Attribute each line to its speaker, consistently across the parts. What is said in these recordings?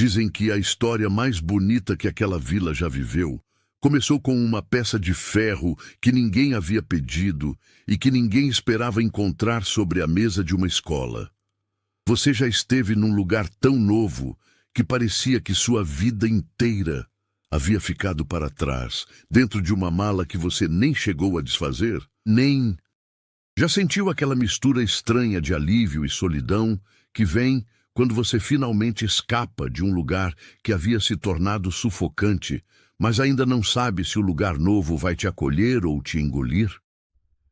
Speaker 1: Dizem que a história mais bonita que aquela vila já viveu começou com uma peça de ferro que ninguém havia pedido e que ninguém esperava encontrar sobre a mesa de uma escola. Você já esteve num lugar tão novo que parecia que sua vida inteira havia ficado para trás, dentro de uma mala que você nem chegou a desfazer? Nem. Já sentiu aquela mistura estranha de alívio e solidão que vem quando você finalmente escapa de um lugar que havia se tornado sufocante, mas ainda não sabe se o lugar novo vai te acolher ou te engolir?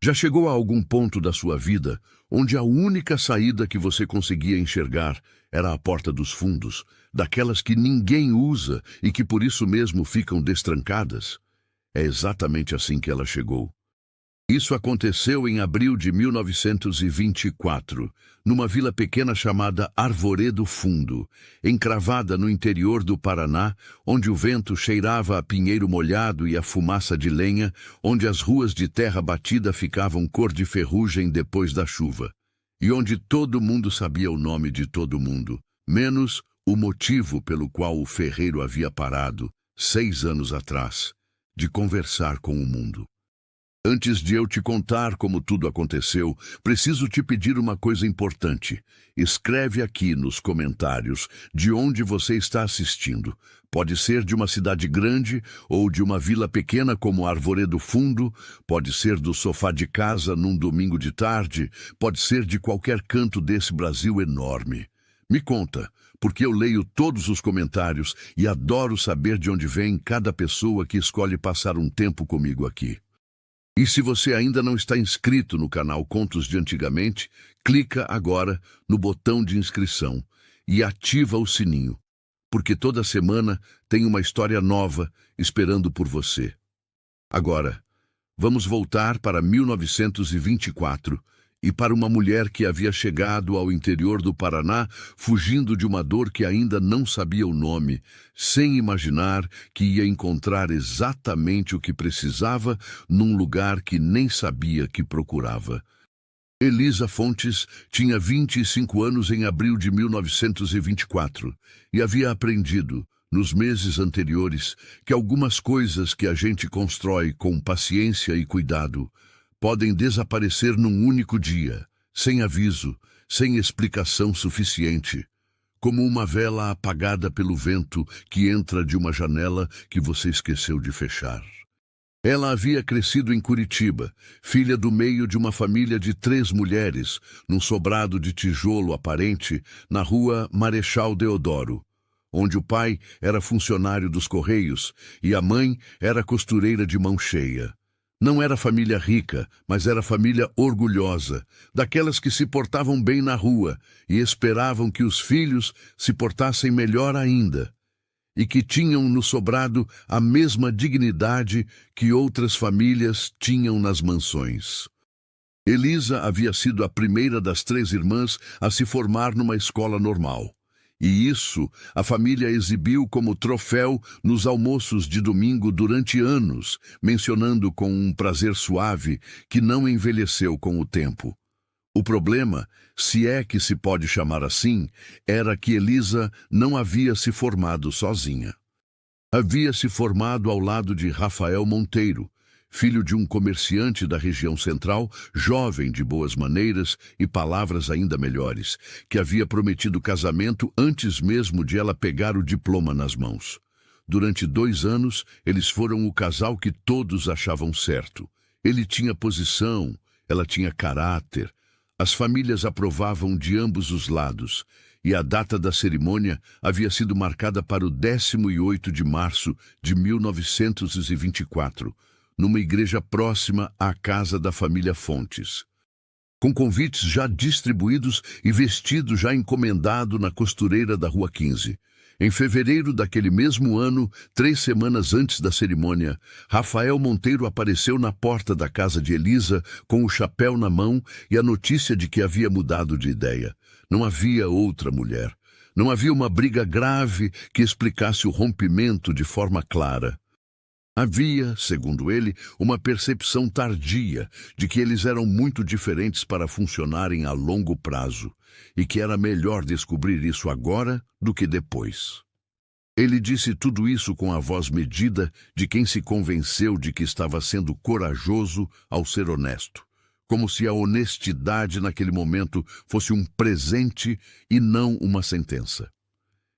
Speaker 1: Já chegou a algum ponto da sua vida onde a única saída que você conseguia enxergar era a porta dos fundos, daquelas que ninguém usa e que por isso mesmo ficam destrancadas? É exatamente assim que ela chegou. Isso aconteceu em abril de 1924, numa vila pequena chamada Arvoredo Fundo, encravada no interior do Paraná, onde o vento cheirava a pinheiro molhado e a fumaça de lenha, onde as ruas de terra batida ficavam cor de ferrugem depois da chuva, e onde todo mundo sabia o nome de todo mundo, menos o motivo pelo qual o ferreiro havia parado, 6 anos atrás, de conversar com o mundo. Antes de eu te contar como tudo aconteceu, preciso te pedir uma coisa importante. Escreve aqui nos comentários de onde você está assistindo. Pode ser de uma cidade grande ou de uma vila pequena como Arvoredo Fundo, pode ser do sofá de casa num domingo de tarde, pode ser de qualquer canto desse Brasil enorme. Me conta, porque eu leio todos os comentários e adoro saber de onde vem cada pessoa que escolhe passar um tempo comigo aqui. E se você ainda não está inscrito no canal Contos de Antigamente, clica agora no botão de inscrição e ativa o sininho, porque toda semana tem uma história nova esperando por você. Agora, vamos voltar para 1924 e para uma mulher que havia chegado ao interior do Paraná fugindo de uma dor que ainda não sabia o nome, sem imaginar que ia encontrar exatamente o que precisava num lugar que nem sabia que procurava. Elisa Fontes tinha 25 anos em abril de 1924 e havia aprendido, nos meses anteriores, que algumas coisas que a gente constrói com paciência e cuidado podem desaparecer num único dia, sem aviso, sem explicação suficiente, como uma vela apagada pelo vento que entra de uma janela que você esqueceu de fechar. Ela havia crescido em Curitiba, filha do meio de uma família de 3 mulheres, num sobrado de tijolo aparente, na rua Marechal Deodoro, onde o pai era funcionário dos Correios e a mãe era costureira de mão cheia. Não era família rica, mas era família orgulhosa, daquelas que se portavam bem na rua e esperavam que os filhos se portassem melhor ainda, e que tinham no sobrado a mesma dignidade que outras famílias tinham nas mansões. Elisa havia sido a primeira das 3 irmãs a se formar numa escola normal. E isso a família exibiu como troféu nos almoços de domingo durante anos, mencionando com um prazer suave que não envelheceu com o tempo. O problema, se é que se pode chamar assim, era que Elisa não havia se formado sozinha. Havia se formado ao lado de Rafael Monteiro, filho de um comerciante da região central, jovem de boas maneiras e palavras ainda melhores, que havia prometido casamento antes mesmo de ela pegar o diploma nas mãos. Durante 2 anos, eles foram o casal que todos achavam certo. Ele tinha posição, ela tinha caráter. As famílias aprovavam de ambos os lados, e a data da cerimônia havia sido marcada para o 18 de março de 1924, numa igreja próxima à casa da família Fontes. Com convites já distribuídos e vestido já encomendado na costureira da Rua 15. Em fevereiro daquele mesmo ano, 3 semanas antes da cerimônia, Rafael Monteiro apareceu na porta da casa de Elisa com o chapéu na mão e a notícia de que havia mudado de ideia. Não havia outra mulher. Não havia uma briga grave que explicasse o rompimento de forma clara. Havia, segundo ele, uma percepção tardia de que eles eram muito diferentes para funcionarem a longo prazo e que era melhor descobrir isso agora do que depois. Ele disse tudo isso com a voz medida de quem se convenceu de que estava sendo corajoso ao ser honesto, como se a honestidade naquele momento fosse um presente e não uma sentença.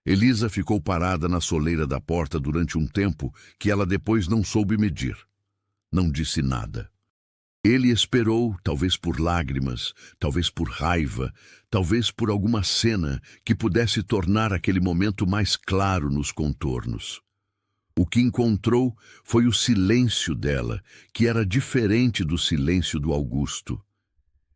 Speaker 1: Elisa ficou parada na soleira da porta durante um tempo que ela depois não soube medir. Não disse nada. Ele esperou, talvez por lágrimas, talvez por raiva, talvez por alguma cena que pudesse tornar aquele momento mais claro nos contornos. O que encontrou foi o silêncio dela, que era diferente do silêncio do Augusto.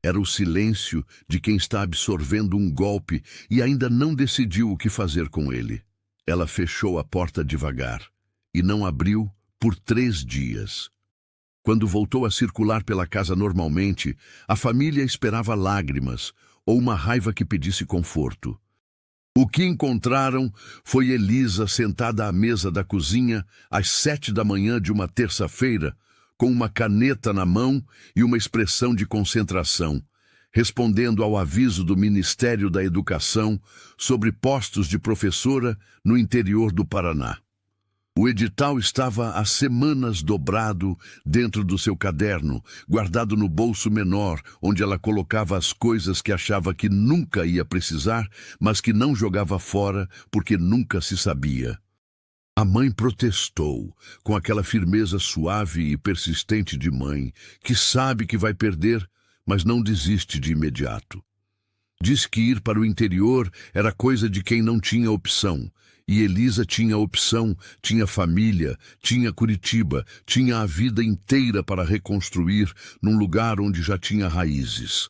Speaker 1: Era o silêncio de quem está absorvendo um golpe e ainda não decidiu o que fazer com ele. Ela fechou a porta devagar e não abriu por 3 dias. Quando voltou a circular pela casa normalmente, a família esperava lágrimas ou uma raiva que pedisse conforto. O que encontraram foi Elisa sentada à mesa da cozinha às 7 da manhã de uma terça-feira, com uma caneta na mão e uma expressão de concentração, respondendo ao aviso do Ministério da Educação sobre postos de professora no interior do Paraná. O edital estava há semanas dobrado dentro do seu caderno, guardado no bolso menor, onde ela colocava as coisas que achava que nunca ia precisar, mas que não jogava fora porque nunca se sabia. A mãe protestou, com aquela firmeza suave e persistente de mãe, que sabe que vai perder, mas não desiste de imediato. Diz que ir para o interior era coisa de quem não tinha opção. E Elisa tinha opção, tinha família, tinha Curitiba, tinha a vida inteira para reconstruir num lugar onde já tinha raízes.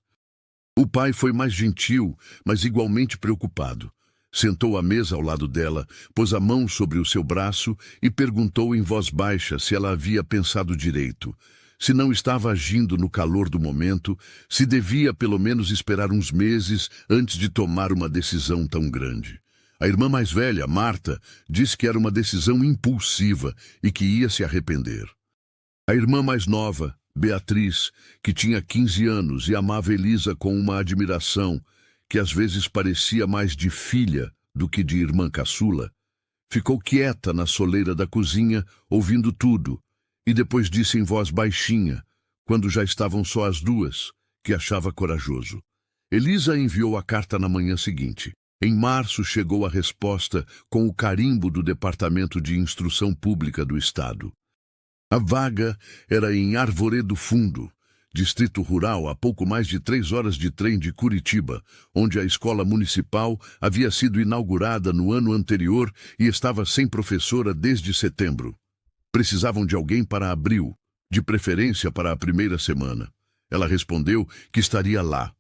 Speaker 1: O pai foi mais gentil, mas igualmente preocupado. Sentou à mesa ao lado dela, pôs a mão sobre o seu braço e perguntou em voz baixa se ela havia pensado direito, se não estava agindo no calor do momento, se devia pelo menos esperar uns meses antes de tomar uma decisão tão grande. A irmã mais velha, Marta, disse que era uma decisão impulsiva e que ia se arrepender. A irmã mais nova, Beatriz, que tinha 15 anos e amava Elisa com uma admiração que às vezes parecia mais de filha do que de irmã caçula, ficou quieta na soleira da cozinha, ouvindo tudo, e depois disse em voz baixinha, quando já estavam só as duas, que achava corajoso. Elisa enviou a carta na manhã seguinte. Em março chegou a resposta com o carimbo do Departamento de Instrução Pública do Estado. A vaga era em Arvoredo Fundo, distrito rural a pouco mais de 3 horas de trem de Curitiba, onde a escola municipal havia sido inaugurada no ano anterior e estava sem professora desde setembro. Precisavam de alguém para abril, de preferência para a primeira semana. Ela respondeu que estaria lá.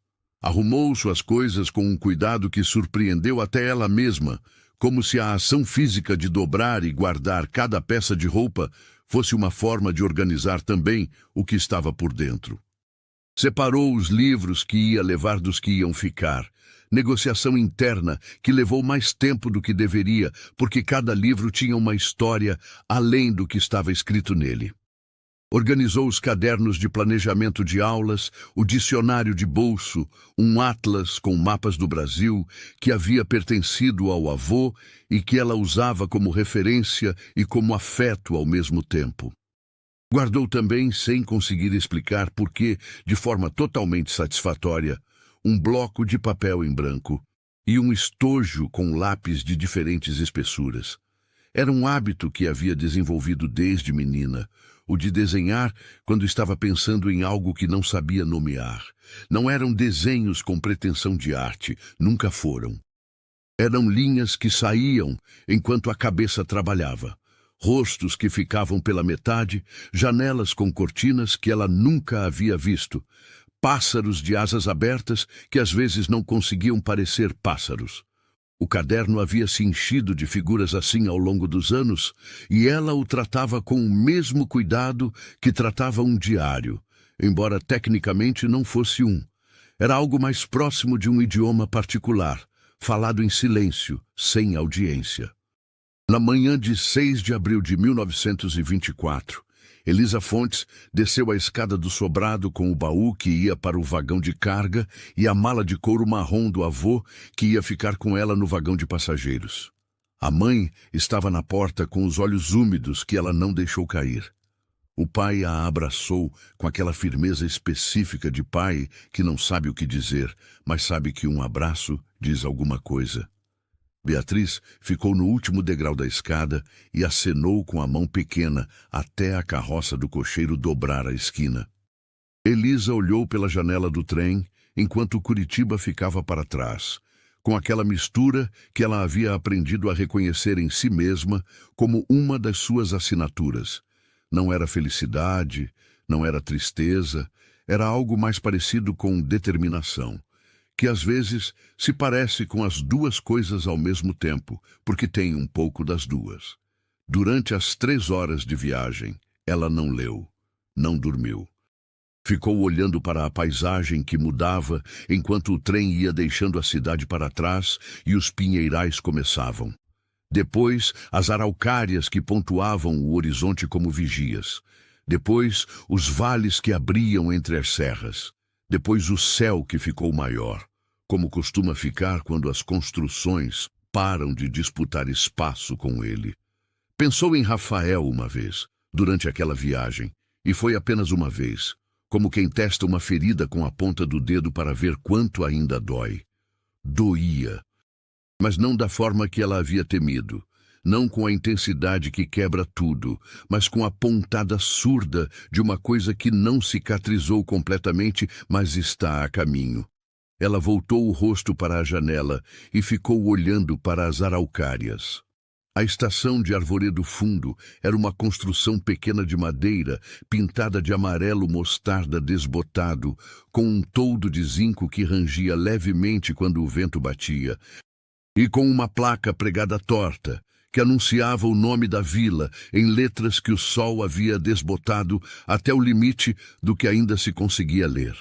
Speaker 1: Arrumou suas coisas com um cuidado que surpreendeu até ela mesma, como se a ação física de dobrar e guardar cada peça de roupa fosse uma forma de organizar também o que estava por dentro. Separou os livros que ia levar dos que iam ficar. Negociação interna que levou mais tempo do que deveria, porque cada livro tinha uma história além do que estava escrito nele. Organizou os cadernos de planejamento de aulas, o dicionário de bolso, um atlas com mapas do Brasil que havia pertencido ao avô e que ela usava como referência e como afeto ao mesmo tempo. Guardou também, sem conseguir explicar por que, de forma totalmente satisfatória, um bloco de papel em branco e um estojo com lápis de diferentes espessuras. Era um hábito que havia desenvolvido desde menina, o de desenhar quando estava pensando em algo que não sabia nomear. Não eram desenhos com pretensão de arte, nunca foram. Eram linhas que saíam enquanto a cabeça trabalhava. Rostos que ficavam pela metade, janelas com cortinas que ela nunca havia visto, pássaros de asas abertas que às vezes não conseguiam parecer pássaros. O caderno havia se enchido de figuras assim ao longo dos anos, e ela o tratava com o mesmo cuidado que tratava um diário, embora tecnicamente não fosse um. Era algo mais próximo de um idioma particular, falado em silêncio, sem audiência. Na manhã de 6 de abril de 1924, Elisa Fontes desceu a escada do sobrado com o baú que ia para o vagão de carga e a mala de couro marrom do avô que ia ficar com ela no vagão de passageiros. A mãe estava na porta com os olhos úmidos que ela não deixou cair. O pai a abraçou com aquela firmeza específica de pai que não sabe o que dizer, mas sabe que um abraço diz alguma coisa. Beatriz ficou no último degrau da escada e acenou com a mão pequena até a carroça do cocheiro dobrar a esquina. Elisa olhou pela janela do trem enquanto Curitiba ficava para trás, com aquela mistura que ela havia aprendido a reconhecer em si mesma como uma das suas assinaturas. Não era felicidade, não era tristeza, era algo mais parecido com determinação, que às vezes se parece com as duas coisas ao mesmo tempo, porque tem um pouco das duas. Durante as 3 horas de viagem, ela não leu, não dormiu. Ficou olhando para a paisagem que mudava enquanto o trem ia deixando a cidade para trás e os pinheirais começavam. Depois, as araucárias que pontuavam o horizonte como vigias. Depois, os vales que abriam entre as serras. Depois, o céu que ficou maior, como costuma ficar quando as construções param de disputar espaço com ele. Pensou em Rafael uma vez, durante aquela viagem, e foi apenas uma vez, como quem testa uma ferida com a ponta do dedo para ver quanto ainda dói. Doía. Mas não da forma que ela havia temido, não com a intensidade que quebra tudo, mas com a pontada surda de uma coisa que não cicatrizou completamente, mas está a caminho. Ela voltou o rosto para a janela e ficou olhando para as araucárias. A estação de Arvoredo Fundo era uma construção pequena de madeira, pintada de amarelo mostarda desbotado, com um toldo de zinco que rangia levemente quando o vento batia, e com uma placa pregada torta, que anunciava o nome da vila em letras que o sol havia desbotado até o limite do que ainda se conseguia ler.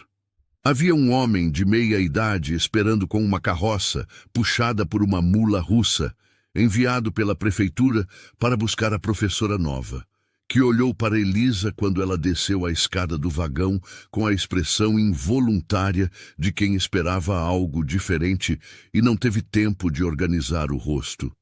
Speaker 1: Havia um homem de meia idade esperando com uma carroça puxada por uma mula russa, enviado pela prefeitura para buscar a professora nova, que olhou para Elisa quando ela desceu a escada do vagão com a expressão involuntária de quem esperava algo diferente e não teve tempo de organizar o rosto.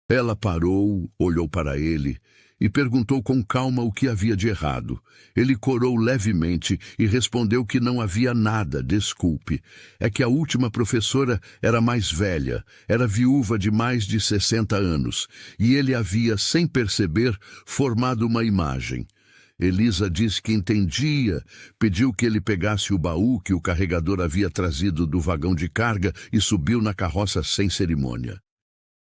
Speaker 1: Ela parou, olhou para ele e perguntou com calma o que havia de errado. Ele corou levemente e respondeu que não havia nada, desculpe. É que a última professora era mais velha, era viúva de mais de 60 anos, e ele havia, sem perceber, formado uma imagem. Elisa disse que entendia, pediu que ele pegasse o baú que o carregador havia trazido do vagão de carga e subiu na carroça sem cerimônia.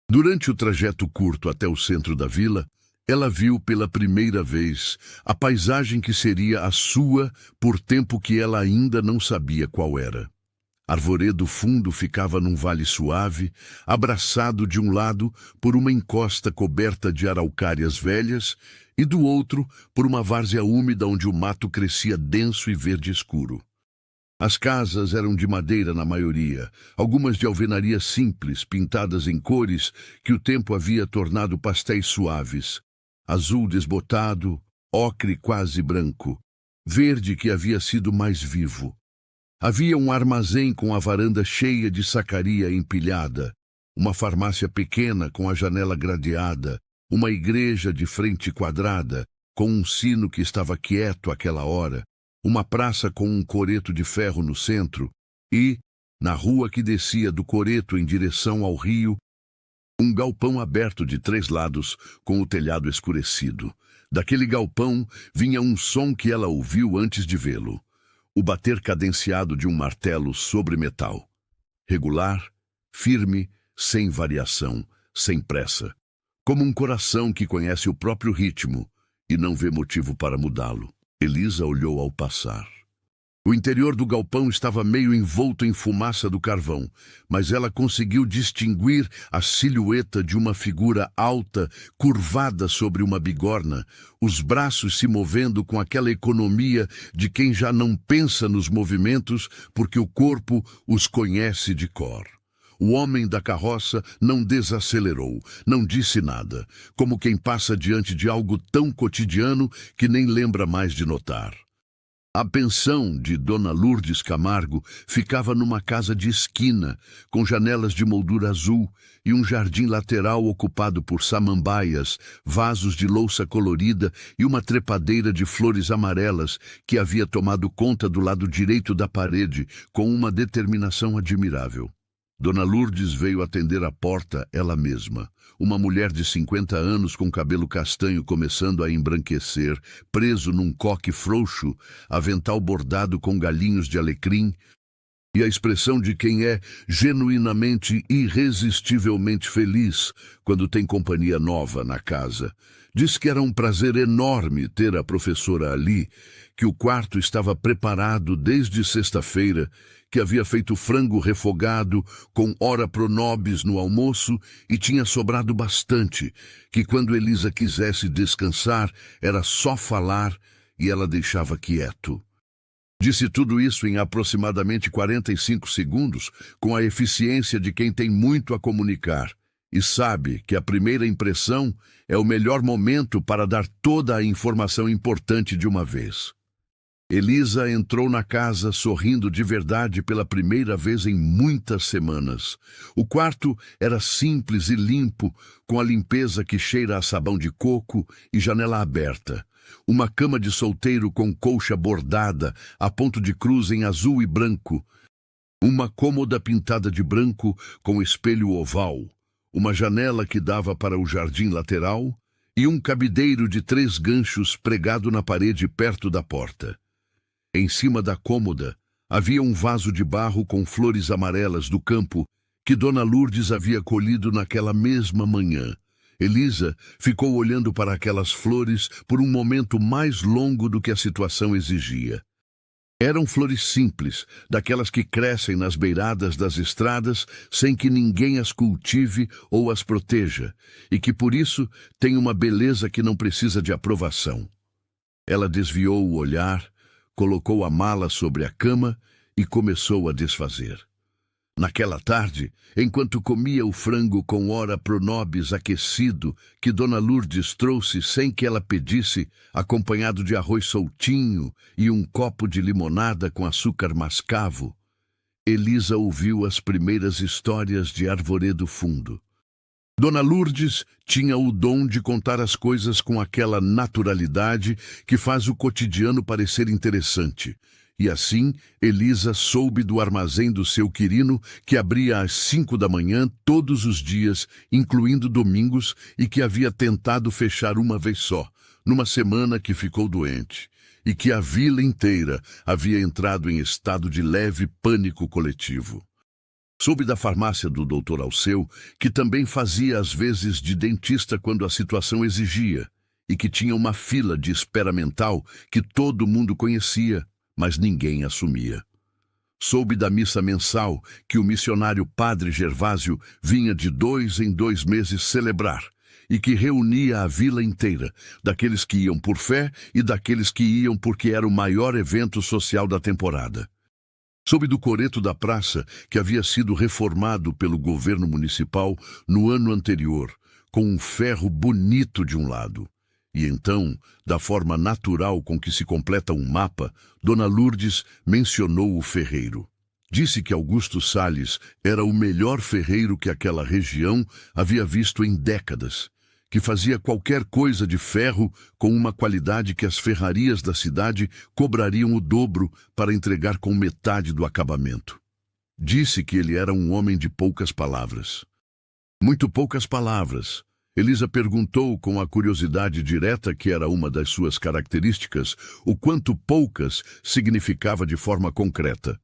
Speaker 1: Durante o trajeto curto até o centro da vila, ela viu pela primeira vez a paisagem que seria a sua por tempo que ela ainda não sabia qual era. Arvoredo Fundo ficava num vale suave, abraçado de um lado por uma encosta coberta de araucárias velhas e do outro por uma várzea úmida onde o mato crescia denso e verde escuro. As casas eram de madeira na maioria, algumas de alvenaria simples, pintadas em cores que o tempo havia tornado pastéis suaves. Azul desbotado, ocre quase branco, verde que havia sido mais vivo. Havia um armazém com a varanda cheia de sacaria empilhada, uma farmácia pequena com a janela gradeada, uma igreja de frente quadrada, com um sino que estava quieto àquela hora, uma praça com um coreto de ferro no centro e, na rua que descia do coreto em direção ao rio, um galpão aberto de 3 lados com o telhado escurecido. Daquele galpão vinha um som que ela ouviu antes de vê-lo, o bater cadenciado de um martelo sobre metal. Regular, firme, sem variação, sem pressa, como um coração que conhece o próprio ritmo e não vê motivo para mudá-lo. Elisa olhou ao passar. O interior do galpão estava meio envolto em fumaça do carvão, mas ela conseguiu distinguir a silhueta de uma figura alta, curvada sobre uma bigorna, os braços se movendo com aquela economia de quem já não pensa nos movimentos porque o corpo os conhece de cor. O homem da carroça não desacelerou, não disse nada, como quem passa diante de algo tão cotidiano que nem lembra mais de notar. A pensão de Dona Lourdes Camargo ficava numa casa de esquina, com janelas de moldura azul e um jardim lateral ocupado por samambaias, vasos de louça colorida e uma trepadeira de flores amarelas que havia tomado conta do lado direito da parede com uma determinação admirável. Dona Lourdes veio atender a porta ela mesma. Uma mulher de 50 anos com cabelo castanho começando a embranquecer, preso num coque frouxo, avental bordado com galinhos de alecrim, e a expressão de quem é genuinamente, irresistivelmente feliz quando tem companhia nova na casa. Diz que era um prazer enorme ter a professora ali, que o quarto estava preparado desde sexta-feira, que havia feito frango refogado com ora pro nobis no almoço e tinha sobrado bastante, que quando Elisa quisesse descansar era só falar e ela deixava quieto. Disse tudo isso em aproximadamente 45 segundos, com a eficiência de quem tem muito a comunicar e sabe que a primeira impressão é o melhor momento para dar toda a informação importante de uma vez. Elisa entrou na casa sorrindo de verdade pela primeira vez em muitas semanas. O quarto era simples e limpo, com a limpeza que cheira a sabão de coco e janela aberta. Uma cama de solteiro com colcha bordada, a ponto de cruz em azul e branco. Uma cômoda pintada de branco com espelho oval. Uma janela que dava para o jardim lateral e um cabideiro de 3 ganchos pregado na parede perto da porta. Em cima da cômoda havia um vaso de barro com flores amarelas do campo que Dona Lourdes havia colhido naquela mesma manhã. Elisa ficou olhando para aquelas flores por um momento mais longo do que a situação exigia. Eram flores simples, daquelas que crescem nas beiradas das estradas sem que ninguém as cultive ou as proteja, e que por isso têm uma beleza que não precisa de aprovação. Ela desviou o olhar, colocou a mala sobre a cama e começou a desfazer. Naquela tarde, enquanto comia o frango com ora pro nobis aquecido que Dona Lourdes trouxe sem que ela pedisse, acompanhado de arroz soltinho e um copo de limonada com açúcar mascavo, Elisa ouviu as primeiras histórias de Arvoredo Fundo. Dona Lourdes tinha o dom de contar as coisas com aquela naturalidade que faz o cotidiano parecer interessante. E assim, Elisa soube do armazém do seu quirino, que abria às 5 da manhã todos os dias, incluindo domingos, e que havia tentado fechar uma vez só, numa semana que ficou doente, e que a vila inteira havia entrado em estado de leve pânico coletivo. Soube da farmácia do Dr. Alceu, que também fazia às vezes de dentista quando a situação exigia, e que tinha uma fila de espera mental que todo mundo conhecia, mas ninguém assumia. Soube da missa mensal que o missionário Padre Gervásio vinha de 2 em 2 meses celebrar, e que reunia a vila inteira, daqueles que iam por fé e daqueles que iam porque era o maior evento social da temporada. Soube do coreto da praça, que havia sido reformado pelo governo municipal no ano anterior, com um ferro bonito de um lado. E então, da forma natural com que se completa um mapa, Dona Lourdes mencionou o ferreiro. Disse que Augusto Salles era o melhor ferreiro que aquela região havia visto em décadas, que fazia qualquer coisa de ferro com uma qualidade que as ferrarias da cidade cobrariam o dobro para entregar com metade do acabamento. Disse que ele era um homem de poucas palavras. Muito poucas palavras. Elisa perguntou com a curiosidade direta que era uma das suas características, o quanto poucas significava de forma concreta.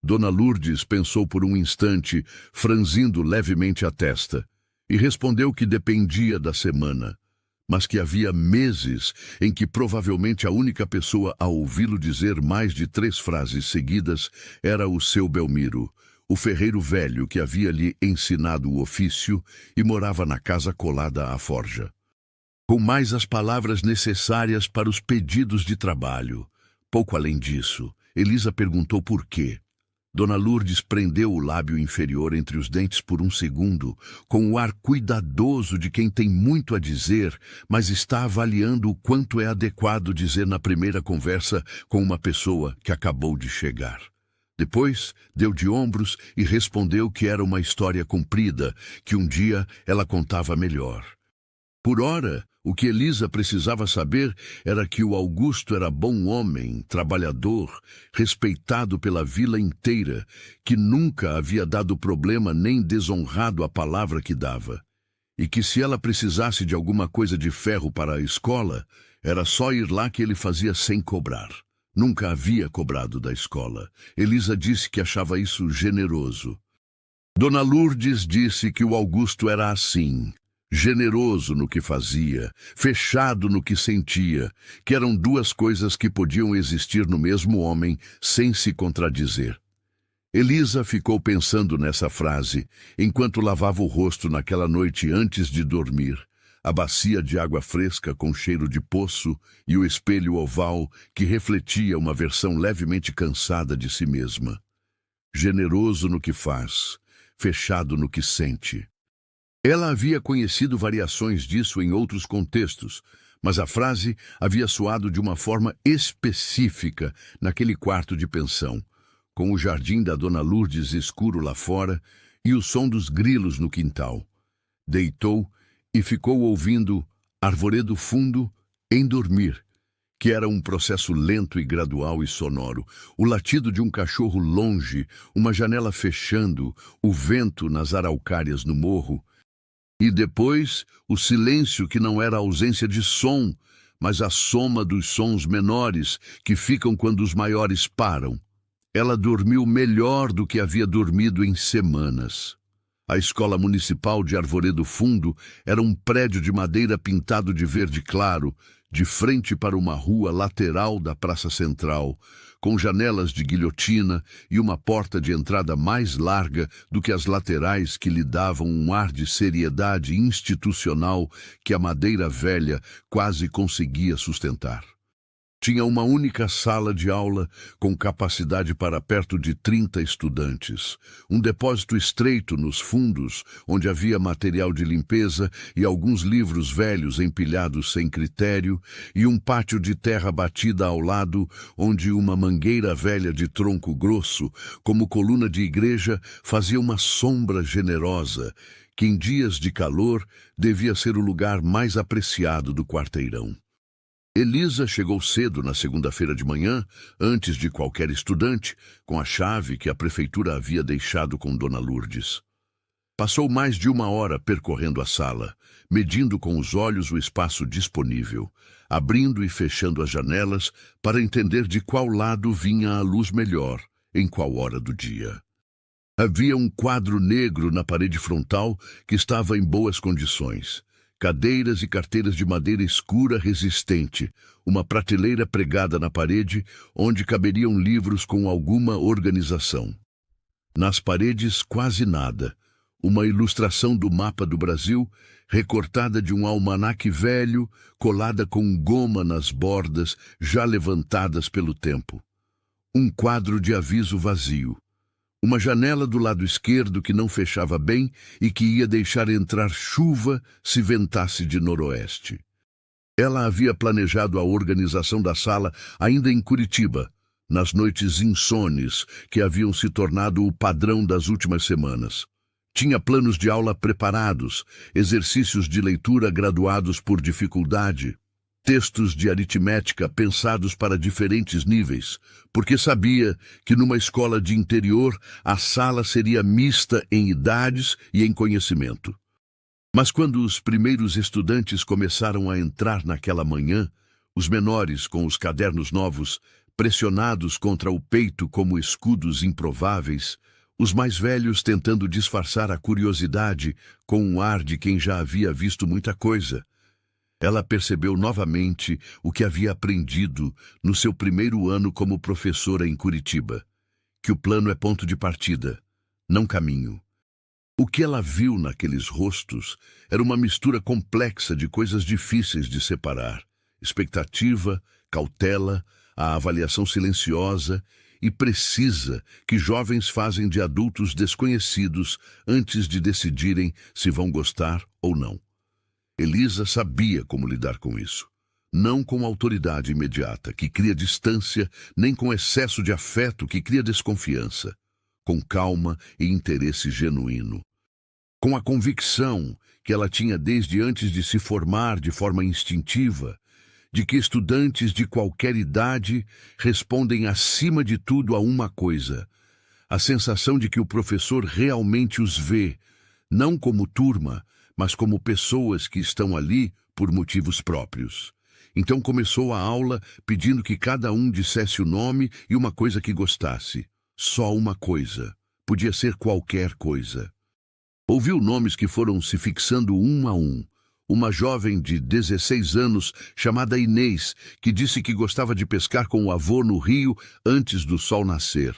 Speaker 1: Dona Lourdes pensou por um instante, franzindo levemente a testa, e respondeu que dependia da semana, mas que havia meses em que provavelmente a única pessoa a ouvi-lo dizer mais de 3 frases seguidas era o seu Belmiro, o ferreiro velho que havia lhe ensinado o ofício e morava na casa colada à forja. Com mais as palavras necessárias para os pedidos de trabalho. Pouco além disso, Elisa perguntou por quê. Dona Lourdes prendeu o lábio inferior entre os dentes por um segundo, com o ar cuidadoso de quem tem muito a dizer, mas está avaliando o quanto é adequado dizer na primeira conversa com uma pessoa que acabou de chegar. Depois, deu de ombros e respondeu que era uma história comprida, que um dia ela contava melhor. Por ora, o que Elisa precisava saber era que o Augusto era bom homem, trabalhador, respeitado pela vila inteira, que nunca havia dado problema nem desonrado a palavra que dava. E que se ela precisasse de alguma coisa de ferro para a escola, era só ir lá que ele fazia sem cobrar. Nunca havia cobrado da escola. Elisa disse que achava isso generoso. Dona Lourdes disse que o Augusto era assim, generoso no que fazia, fechado no que sentia, que eram duas coisas que podiam existir no mesmo homem sem se contradizer. Elisa ficou pensando nessa frase, enquanto lavava o rosto naquela noite antes de dormir. A bacia de água fresca com cheiro de poço e o espelho oval que refletia uma versão levemente cansada de si mesma. Generoso no que faz, fechado no que sente. Ela havia conhecido variações disso em outros contextos, mas a frase havia soado de uma forma específica naquele quarto de pensão, com o jardim da Dona Lourdes escuro lá fora e o som dos grilos no quintal. Deitou e ficou ouvindo Arvoredo Fundo em dormir, que era um processo lento e gradual e sonoro, o latido de um cachorro longe, uma janela fechando, o vento nas araucárias no morro, e depois o silêncio que não era a ausência de som, mas a soma dos sons menores que ficam quando os maiores param. Ela dormiu melhor do que havia dormido em semanas. A Escola Municipal de Arvoredo Fundo era um prédio de madeira pintado de verde claro, de frente para uma rua lateral da Praça Central, com janelas de guilhotina e uma porta de entrada mais larga do que as laterais que lhe davam um ar de seriedade institucional que a madeira velha quase conseguia sustentar. Tinha uma única sala de aula com capacidade para perto de 30 estudantes, um depósito estreito nos fundos, onde havia material de limpeza e alguns livros velhos empilhados sem critério, e um pátio de terra batida ao lado, onde uma mangueira velha de tronco grosso, como coluna de igreja, fazia uma sombra generosa, que em dias de calor devia ser o lugar mais apreciado do quarteirão. Elisa chegou cedo na segunda-feira de manhã, antes de qualquer estudante, com a chave que a prefeitura havia deixado com Dona Lourdes. Passou mais de uma hora percorrendo a sala, medindo com os olhos o espaço disponível, abrindo e fechando as janelas para entender de qual lado vinha a luz melhor, em qual hora do dia. Havia um quadro negro na parede frontal que estava em boas condições. Cadeiras e carteiras de madeira escura resistente, uma prateleira pregada na parede, onde caberiam livros com alguma organização. Nas paredes, quase nada. Uma ilustração do mapa do Brasil, recortada de um almanaque velho, colada com goma nas bordas, já levantadas pelo tempo. Um quadro de aviso vazio. Uma janela do lado esquerdo que não fechava bem e que ia deixar entrar chuva se ventasse de noroeste. Ela havia planejado a organização da sala ainda em Curitiba, nas noites insones que haviam se tornado o padrão das últimas semanas. Tinha planos de aula preparados, exercícios de leitura graduados por dificuldade, textos de aritmética pensados para diferentes níveis, porque sabia que numa escola de interior a sala seria mista em idades e em conhecimento. Mas quando os primeiros estudantes começaram a entrar naquela manhã, os menores com os cadernos novos, pressionados contra o peito como escudos improváveis, os mais velhos tentando disfarçar a curiosidade com um ar de quem já havia visto muita coisa, ela percebeu novamente o que havia aprendido no seu primeiro ano como professora em Curitiba, que o plano é ponto de partida, não caminho. O que ela viu naqueles rostos era uma mistura complexa de coisas difíceis de separar: expectativa, cautela, a avaliação silenciosa e precisa que jovens fazem de adultos desconhecidos antes de decidirem se vão gostar ou não. Elisa sabia como lidar com isso. Não com autoridade imediata, que cria distância, nem com excesso de afeto, que cria desconfiança. Com calma e interesse genuíno. Com a convicção que ela tinha desde antes de se formar de forma instintiva, de que estudantes de qualquer idade respondem acima de tudo a uma coisa: a sensação de que o professor realmente os vê, não como turma, mas como pessoas que estão ali por motivos próprios. Então começou a aula pedindo que cada um dissesse o nome e uma coisa que gostasse. Só uma coisa. Podia ser qualquer coisa. Ouviu nomes que foram se fixando um a um. Uma jovem de 16 anos, chamada Inês, que disse que gostava de pescar com o avô no rio antes do sol nascer.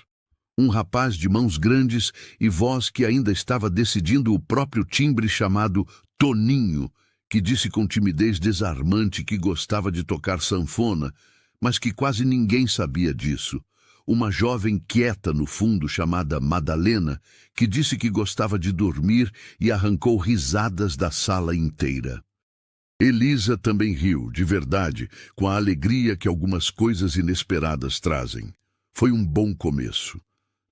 Speaker 1: Um rapaz de mãos grandes e voz que ainda estava decidindo o próprio timbre, chamado Toninho, que disse com timidez desarmante que gostava de tocar sanfona, mas que quase ninguém sabia disso. Uma jovem quieta no fundo, chamada Madalena, que disse que gostava de dormir e arrancou risadas da sala inteira. Elisa também riu, de verdade, com a alegria que algumas coisas inesperadas trazem. Foi um bom começo.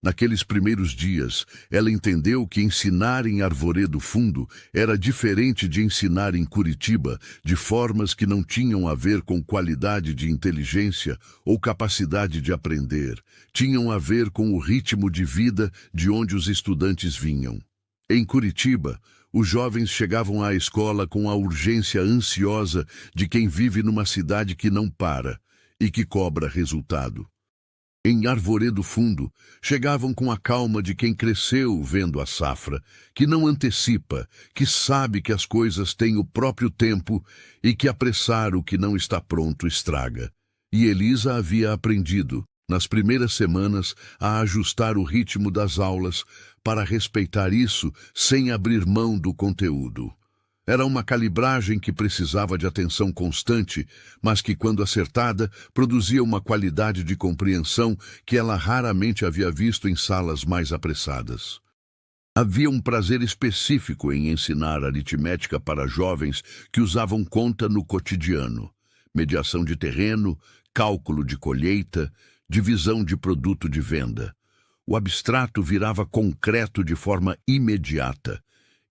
Speaker 1: Naqueles primeiros dias, ela entendeu que ensinar em Arvoredo Fundo era diferente de ensinar em Curitiba, de formas que não tinham a ver com qualidade de inteligência ou capacidade de aprender, tinham a ver com o ritmo de vida de onde os estudantes vinham. Em Curitiba, os jovens chegavam à escola com a urgência ansiosa de quem vive numa cidade que não para e que cobra resultado. Em Arvoredo Fundo, chegavam com a calma de quem cresceu vendo a safra, que não antecipa, que sabe que as coisas têm o próprio tempo e que apressar o que não está pronto estraga. E Elisa havia aprendido, nas primeiras semanas, a ajustar o ritmo das aulas para respeitar isso sem abrir mão do conteúdo. Era uma calibragem que precisava de atenção constante, mas que, quando acertada, produzia uma qualidade de compreensão que ela raramente havia visto em salas mais apressadas. Havia um prazer específico em ensinar aritmética para jovens que usavam conta no cotidiano, mediação de terreno, cálculo de colheita, divisão de produto de venda. O abstrato virava concreto de forma imediata.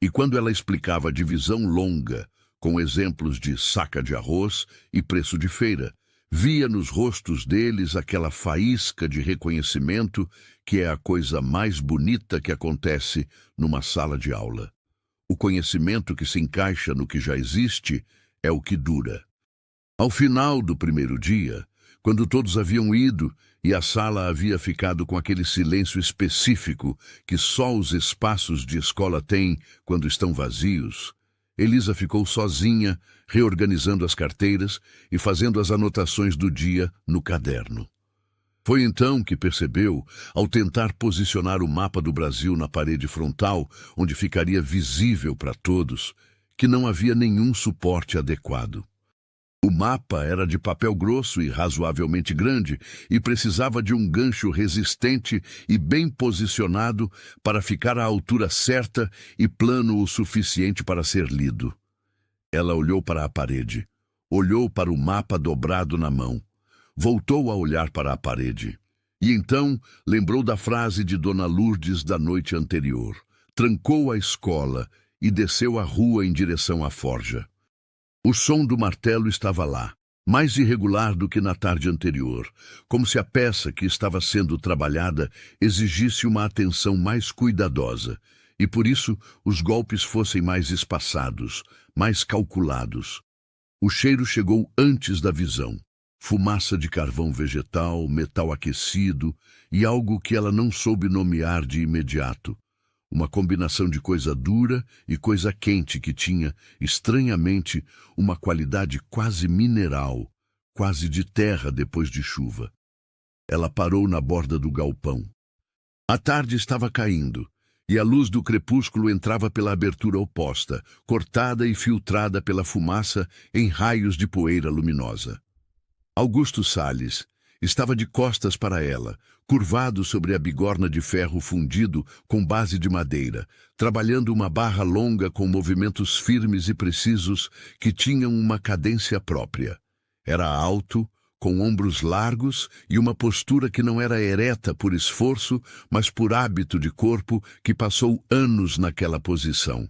Speaker 1: E quando ela explicava a divisão longa, com exemplos de saca de arroz e preço de feira, via nos rostos deles aquela faísca de reconhecimento que é a coisa mais bonita que acontece numa sala de aula. O conhecimento que se encaixa no que já existe é o que dura. Ao final do primeiro dia, quando todos haviam ido e a sala havia ficado com aquele silêncio específico que só os espaços de escola têm quando estão vazios, Elisa ficou sozinha, reorganizando as carteiras e fazendo as anotações do dia no caderno. Foi então que percebeu, ao tentar posicionar o mapa do Brasil na parede frontal, onde ficaria visível para todos, que não havia nenhum suporte adequado. O mapa era de papel grosso e razoavelmente grande e precisava de um gancho resistente e bem posicionado para ficar à altura certa e plano o suficiente para ser lido. Ela olhou para a parede, olhou para o mapa dobrado na mão, voltou a olhar para a parede e então lembrou da frase de Dona Lourdes da noite anterior, trancou a escola e desceu a rua em direção à forja. O som do martelo estava lá, mais irregular do que na tarde anterior, como se a peça que estava sendo trabalhada exigisse uma atenção mais cuidadosa, e por isso os golpes fossem mais espaçados, mais calculados. O cheiro chegou antes da visão. Fumaça de carvão vegetal, metal aquecido e algo que ela não soube nomear de imediato. Uma combinação de coisa dura e coisa quente que tinha, estranhamente, uma qualidade quase mineral, quase de terra depois de chuva. Ela parou na borda do galpão. A tarde estava caindo, e a luz do crepúsculo entrava pela abertura oposta, cortada e filtrada pela fumaça em raios de poeira luminosa. Augusto Salles, Estava de costas para ela, curvado sobre a bigorna de ferro fundido com base de madeira, trabalhando uma barra longa com movimentos firmes e precisos que tinham uma cadência própria. Era alto, com ombros largos e uma postura que não era ereta por esforço, mas por hábito de corpo que passou anos naquela posição.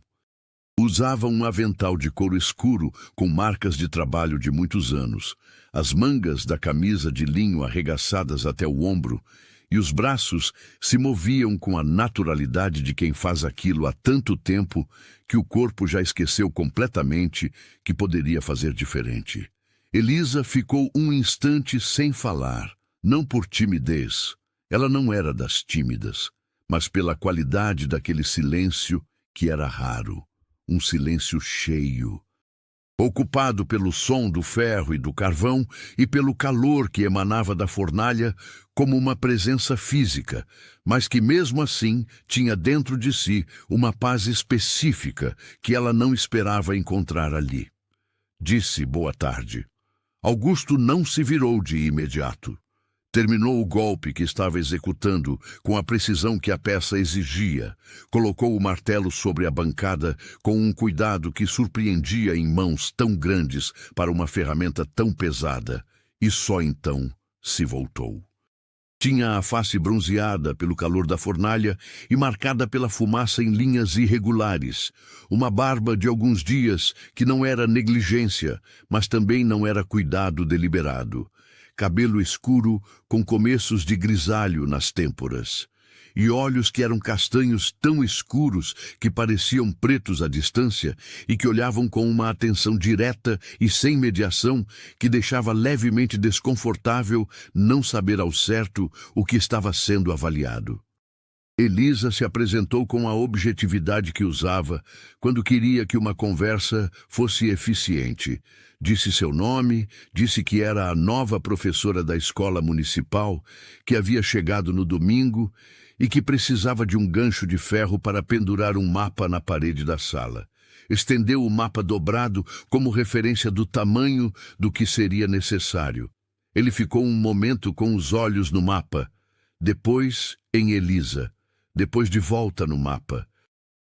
Speaker 1: Usava um avental de couro escuro com marcas de trabalho de muitos anos, as mangas da camisa de linho arregaçadas até o ombro, e os braços se moviam com a naturalidade de quem faz aquilo há tanto tempo que o corpo já esqueceu completamente que poderia fazer diferente. Elisa ficou um instante sem falar, não por timidez. Ela não era das tímidas, mas pela qualidade daquele silêncio que era raro. Um silêncio cheio, ocupado pelo som do ferro e do carvão e pelo calor que emanava da fornalha como uma presença física, mas que mesmo assim tinha dentro de si uma paz específica que ela não esperava encontrar ali. Disse boa tarde. Augusto não se virou de imediato. Terminou o golpe que estava executando com a precisão que a peça exigia. Colocou o martelo sobre a bancada com um cuidado que surpreendia em mãos tão grandes para uma ferramenta tão pesada. E só então se voltou. Tinha a face bronzeada pelo calor da fornalha e marcada pela fumaça em linhas irregulares. Uma barba de alguns dias que não era negligência, mas também não era cuidado deliberado. Cabelo escuro com começos de grisalho nas têmporas, e olhos que eram castanhos tão escuros que pareciam pretos à distância e que olhavam com uma atenção direta e sem mediação que deixava levemente desconfortável não saber ao certo o que estava sendo avaliado. Elisa se apresentou com a objetividade que usava quando queria que uma conversa fosse eficiente. Disse seu nome, disse que era a nova professora da escola municipal, que havia chegado no domingo e que precisava de um gancho de ferro para pendurar um mapa na parede da sala. Estendeu o mapa dobrado como referência do tamanho do que seria necessário. Ele ficou um momento com os olhos no mapa, depois em Elisa, depois de volta no mapa.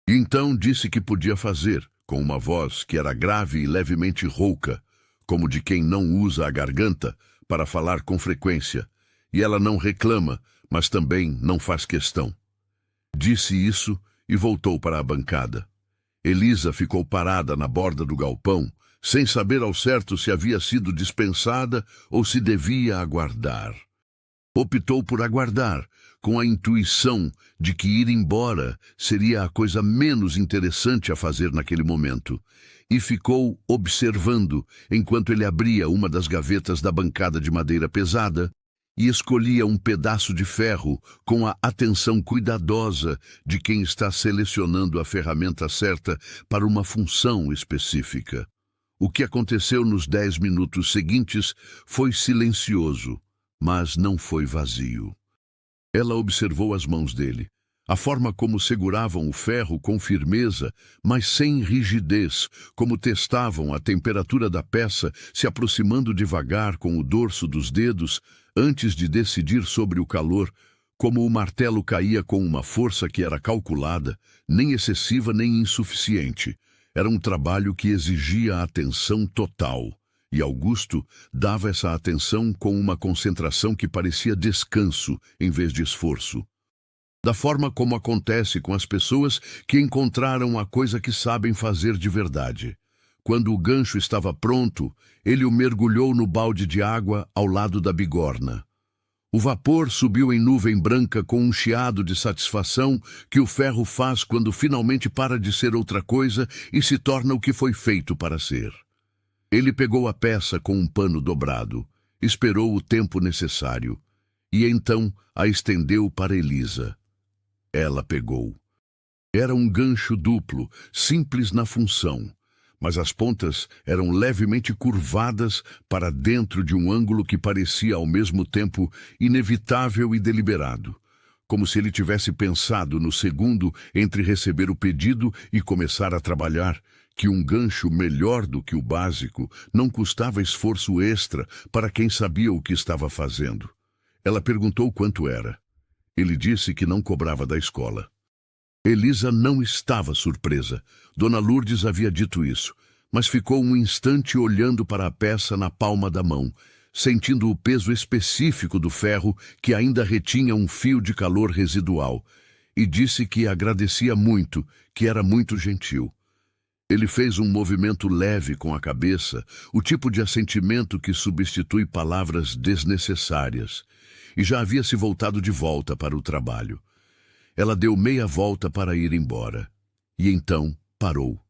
Speaker 1: E então disse que podia fazer, com uma voz que era grave e levemente rouca, como de quem não usa a garganta para falar com frequência, e ela não reclama, mas também não faz questão. Disse isso e voltou para a bancada. Elisa ficou parada na borda do galpão, sem saber ao certo se havia sido dispensada ou se devia aguardar. Optou por aguardar, com a intuição de que ir embora seria a coisa menos interessante a fazer naquele momento, e ficou observando enquanto ele abria uma das gavetas da bancada de madeira pesada e escolhia um pedaço de ferro com a atenção cuidadosa de quem está selecionando a ferramenta certa para uma função específica. O que aconteceu nos 10 minutos seguintes foi silencioso, mas não foi vazio. Ela observou as mãos dele, a forma como seguravam o ferro com firmeza, mas sem rigidez, como testavam a temperatura da peça, se aproximando devagar com o dorso dos dedos, antes de decidir sobre o calor, como o martelo caía com uma força que era calculada, nem excessiva nem insuficiente. Era um trabalho que exigia atenção total. E Augusto dava essa atenção com uma concentração que parecia descanso em vez de esforço. Da forma como acontece com as pessoas que encontraram a coisa que sabem fazer de verdade. Quando o gancho estava pronto, ele o mergulhou no balde de água ao lado da bigorna. O vapor subiu em nuvem branca com um chiado de satisfação que o ferro faz quando finalmente para de ser outra coisa e se torna o que foi feito para ser. Ele pegou a peça com um pano dobrado, esperou o tempo necessário, e então a estendeu para Elisa. Ela pegou. Era um gancho duplo, simples na função, mas as pontas eram levemente curvadas para dentro de um ângulo que parecia ao mesmo tempo inevitável e deliberado, como se ele tivesse pensado no segundo entre receber o pedido e começar a trabalhar, que um gancho melhor do que o básico não custava esforço extra para quem sabia o que estava fazendo. Ela perguntou quanto era. Ele disse que não cobrava da escola. Elisa não estava surpresa. Dona Lourdes havia dito isso, mas ficou um instante olhando para a peça na palma da mão, sentindo o peso específico do ferro que ainda retinha um fio de calor residual, e disse que agradecia muito, que era muito gentil. Ele fez um movimento leve com a cabeça, o tipo de assentimento que substitui palavras desnecessárias, e já havia se voltado de volta para o trabalho. Ela deu meia volta para ir embora, e então parou.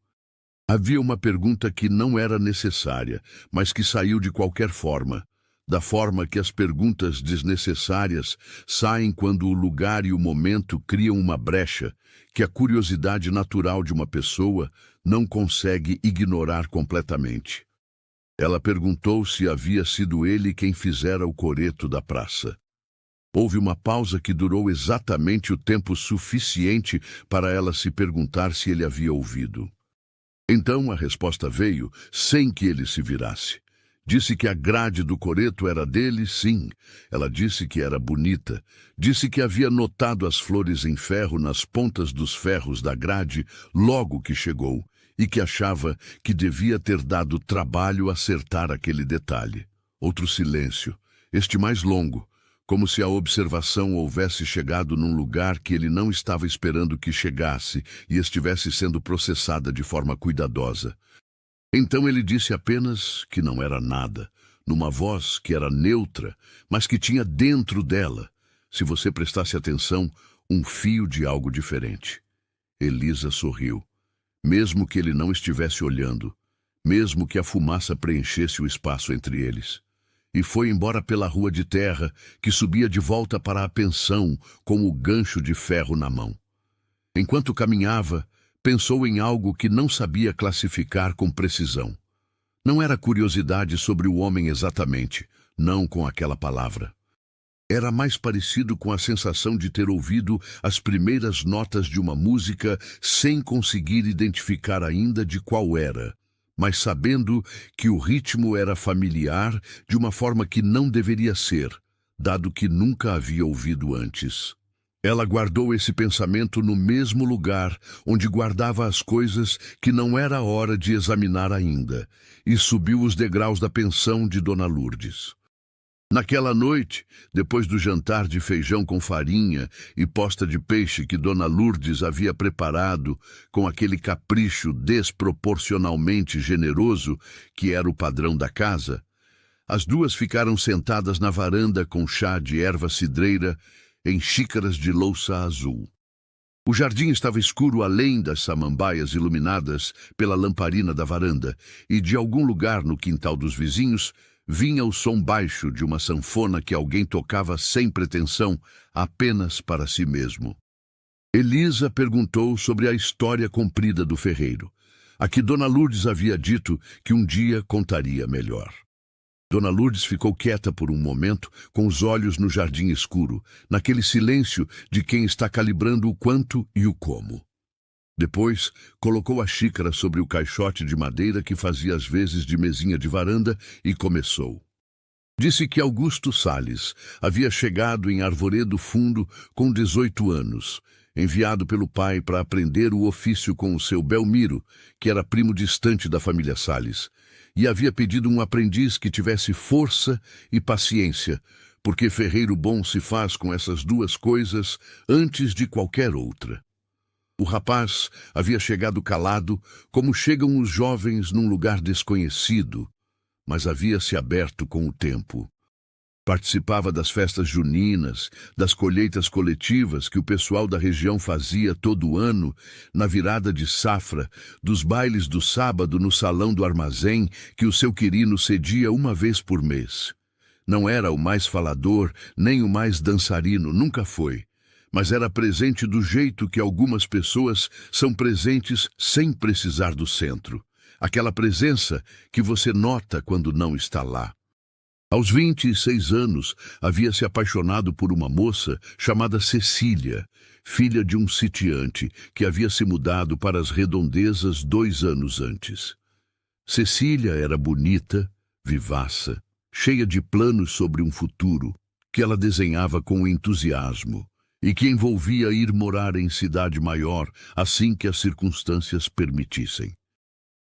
Speaker 1: Havia uma pergunta que não era necessária, mas que saiu de qualquer forma, da forma que as perguntas desnecessárias saem quando o lugar e o momento criam uma brecha que a curiosidade natural de uma pessoa não consegue ignorar completamente. Ela perguntou se havia sido ele quem fizera o coreto da praça. Houve uma pausa que durou exatamente o tempo suficiente para ela se perguntar se ele havia ouvido. Então a resposta veio, sem que ele se virasse. Disse que a grade do coreto era dele, sim. Ela disse que era bonita. Disse que havia notado as flores em ferro nas pontas dos ferros da grade logo que chegou e que achava que devia ter dado trabalho acertar aquele detalhe. Outro silêncio, este mais longo, como se a observação houvesse chegado num lugar que ele não estava esperando que chegasse e estivesse sendo processada de forma cuidadosa. Então ele disse apenas que não era nada, numa voz que era neutra, mas que tinha dentro dela, se você prestasse atenção, um fio de algo diferente. Elisa sorriu, mesmo que ele não estivesse olhando, mesmo que a fumaça preenchesse o espaço entre eles. E foi embora pela rua de terra, que subia de volta para a pensão com o gancho de ferro na mão. Enquanto caminhava, pensou em algo que não sabia classificar com precisão. Não era curiosidade sobre o homem exatamente, não com aquela palavra. Era mais parecido com a sensação de ter ouvido as primeiras notas de uma música sem conseguir identificar ainda de qual era, mas sabendo que o ritmo era familiar de uma forma que não deveria ser, dado que nunca havia ouvido antes. Ela guardou esse pensamento no mesmo lugar onde guardava as coisas que não era hora de examinar ainda, e subiu os degraus da pensão de Dona Lourdes. Naquela noite, depois do jantar de feijão com farinha e posta de peixe que Dona Lourdes havia preparado com aquele capricho desproporcionalmente generoso que era o padrão da casa, as duas ficaram sentadas na varanda com chá de erva cidreira em xícaras de louça azul. O jardim estava escuro além das samambaias iluminadas pela lamparina da varanda, e de algum lugar no quintal dos vizinhos vinha o som baixo de uma sanfona que alguém tocava sem pretensão, apenas para si mesmo. Elisa perguntou sobre a história comprida do ferreiro, a que Dona Lourdes havia dito que um dia contaria melhor. Dona Lourdes ficou quieta por um momento, com os olhos no jardim escuro, naquele silêncio de quem está calibrando o quanto e o como. Depois, colocou a xícara sobre o caixote de madeira que fazia às vezes de mesinha de varanda e começou. Disse que Augusto Salles havia chegado em Arvoredo Fundo com 18 anos, enviado pelo pai para aprender o ofício com o seu Belmiro, que era primo distante da família Salles, e havia pedido um aprendiz que tivesse força e paciência, porque ferreiro bom se faz com essas duas coisas antes de qualquer outra. O rapaz havia chegado calado, como chegam os jovens num lugar desconhecido, mas havia se aberto com o tempo. Participava das festas juninas, das colheitas coletivas que o pessoal da região fazia todo ano, na virada de safra, dos bailes do sábado no salão do armazém que o seu quirino cedia uma vez por mês. Não era o mais falador, nem o mais dançarino, nunca foi, mas era presente do jeito que algumas pessoas são presentes sem precisar do centro. Aquela presença que você nota quando não está lá. Aos 26 anos, havia se apaixonado por uma moça chamada Cecília, filha de um sitiante que havia se mudado para as redondezas 2 anos antes. Cecília era bonita, vivaça, cheia de planos sobre um futuro que ela desenhava com entusiasmo e que envolvia ir morar em cidade maior assim que as circunstâncias permitissem.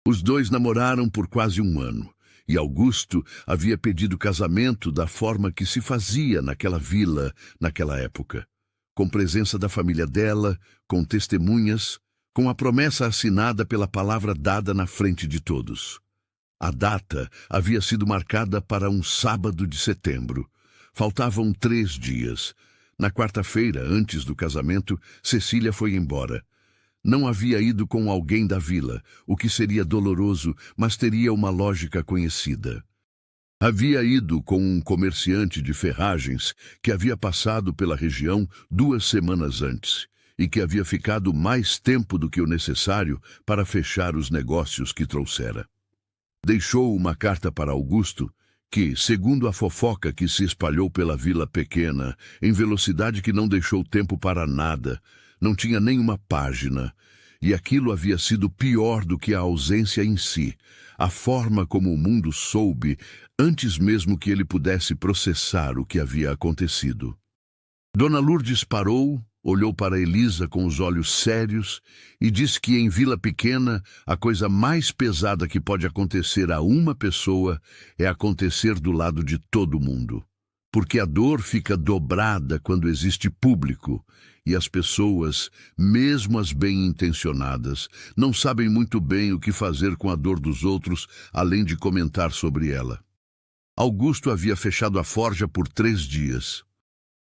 Speaker 1: Os dois namoraram por quase 1 ano, e Augusto havia pedido casamento da forma que se fazia naquela vila, naquela época, com presença da família dela, com testemunhas, com a promessa assinada pela palavra dada na frente de todos. A data havia sido marcada para um sábado de setembro. Faltavam 3 dias. Na quarta-feira, antes do casamento, Cecília foi embora. Não havia ido com alguém da vila, o que seria doloroso, mas teria uma lógica conhecida. Havia ido com um comerciante de ferragens que havia passado pela região 2 semanas antes e que havia ficado mais tempo do que o necessário para fechar os negócios que trouxera. Deixou uma carta para Augusto que, segundo a fofoca que se espalhou pela vila pequena, em velocidade que não deixou tempo para nada, não tinha nem uma página, e aquilo havia sido pior do que a ausência em si, a forma como o mundo soube, antes mesmo que ele pudesse processar o que havia acontecido. Dona Lourdes parou, olhou para Elisa com os olhos sérios e disse que em vila pequena a coisa mais pesada que pode acontecer a uma pessoa é acontecer do lado de todo mundo. Porque a dor fica dobrada quando existe público, e as pessoas, mesmo as bem-intencionadas, não sabem muito bem o que fazer com a dor dos outros, além de comentar sobre ela. Augusto havia fechado a forja por 3 dias.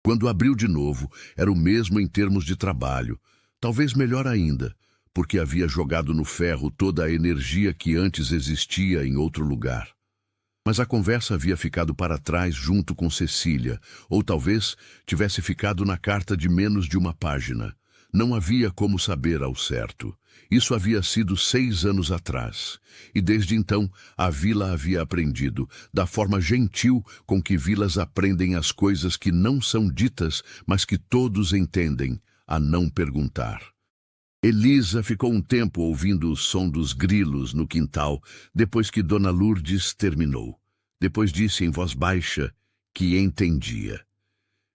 Speaker 1: Quando abriu de novo, era o mesmo em termos de trabalho, talvez melhor ainda, porque havia jogado no ferro toda a energia que antes existia em outro lugar. Mas a conversa havia ficado para trás junto com Cecília, ou talvez tivesse ficado na carta de menos de 1 página. Não havia como saber ao certo. Isso havia sido 6 anos atrás, e desde então a vila havia aprendido, da forma gentil com que vilas aprendem as coisas que não são ditas, mas que todos entendem, a não perguntar. Elisa ficou um tempo ouvindo o som dos grilos no quintal, depois que Dona Lourdes terminou. Depois disse em voz baixa que entendia.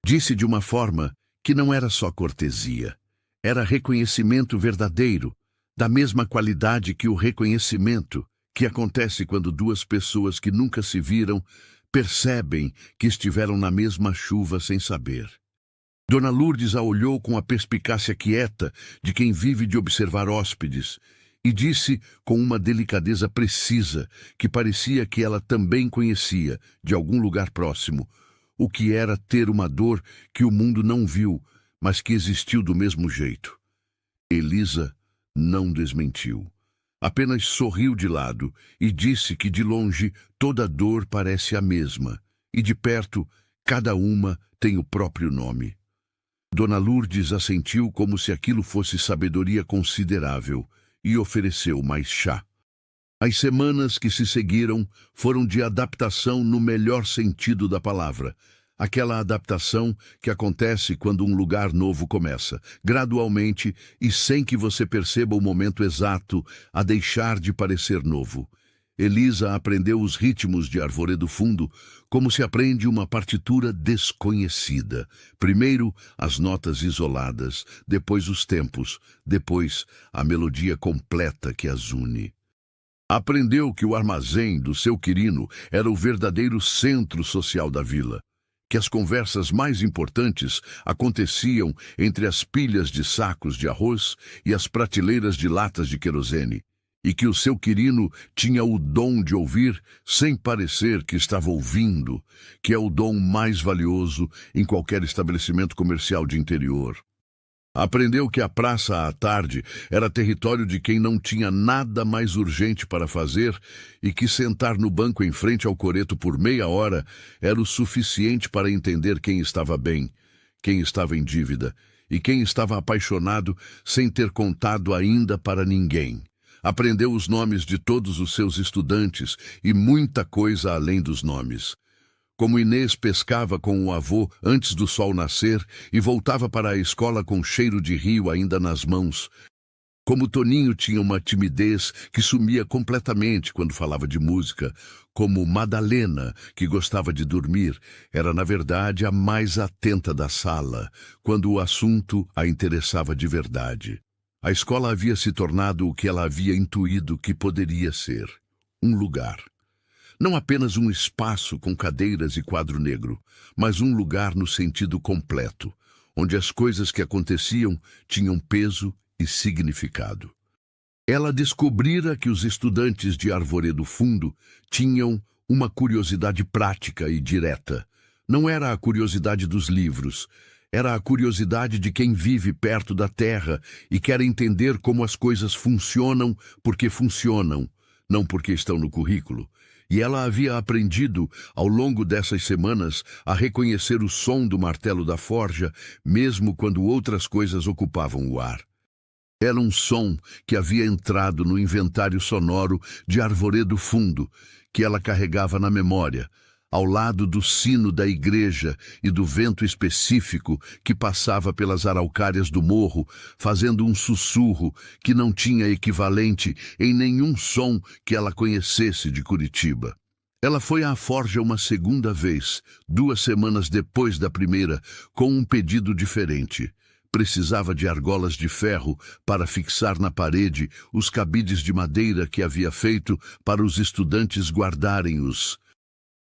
Speaker 1: Disse de uma forma que não era só cortesia, era reconhecimento verdadeiro, da mesma qualidade que o reconhecimento que acontece quando 2 pessoas que nunca se viram percebem que estiveram na mesma chuva sem saber. Dona Lourdes a olhou com a perspicácia quieta de quem vive de observar hóspedes e disse com uma delicadeza precisa que parecia que ela também conhecia, de algum lugar próximo, o que era ter uma dor que o mundo não viu, mas que existiu do mesmo jeito. Elisa não desmentiu. Apenas sorriu de lado e disse que de longe toda dor parece a mesma, e de perto cada uma tem o próprio nome. Dona Lourdes assentiu como se aquilo fosse sabedoria considerável e ofereceu mais chá. As semanas que se seguiram foram de adaptação no melhor sentido da palavra. Aquela adaptação que acontece quando um lugar novo começa, gradualmente e sem que você perceba o momento exato a deixar de parecer novo. Elisa aprendeu os ritmos de Arvoredo Fundo como se aprende uma partitura desconhecida. Primeiro as notas isoladas, depois os tempos, depois a melodia completa que as une. Aprendeu que o armazém do seu Quirino era o verdadeiro centro social da vila, que as conversas mais importantes aconteciam entre as pilhas de sacos de arroz e as prateleiras de latas de querosene, e que o seu Quirino tinha o dom de ouvir sem parecer que estava ouvindo, que é o dom mais valioso em qualquer estabelecimento comercial de interior. Aprendeu que a praça à tarde era território de quem não tinha nada mais urgente para fazer e que sentar no banco em frente ao coreto por meia hora era o suficiente para entender quem estava bem, quem estava em dívida e quem estava apaixonado sem ter contado ainda para ninguém. Aprendeu os nomes de todos os seus estudantes e muita coisa além dos nomes. Como Inês pescava com o avô antes do sol nascer e voltava para a escola com cheiro de rio ainda nas mãos. Como Toninho tinha uma timidez que sumia completamente quando falava de música. Como Madalena, que gostava de dormir, era na verdade a mais atenta da sala, quando o assunto a interessava de verdade. A escola havia se tornado o que ela havia intuído que poderia ser: um lugar. Não apenas um espaço com cadeiras e quadro negro, mas um lugar no sentido completo, onde as coisas que aconteciam tinham peso e significado. Ela descobrira que os estudantes de Arvoredo Fundo tinham uma curiosidade prática e direta. Não era a curiosidade dos livros, era a curiosidade de quem vive perto da terra e quer entender como as coisas funcionam porque funcionam, não porque estão no currículo. E ela havia aprendido, ao longo dessas semanas, a reconhecer o som do martelo da forja, mesmo quando outras coisas ocupavam o ar. Era um som que havia entrado no inventário sonoro de Arvoredo Fundo, que ela carregava na memória, ao lado do sino da igreja e do vento específico que passava pelas araucárias do morro, fazendo um sussurro que não tinha equivalente em nenhum som que ela conhecesse de Curitiba. Ela foi à forja uma segunda vez, 2 semanas depois da primeira, com um pedido diferente. Precisava de argolas de ferro para fixar na parede os cabides de madeira que havia feito para os estudantes guardarem os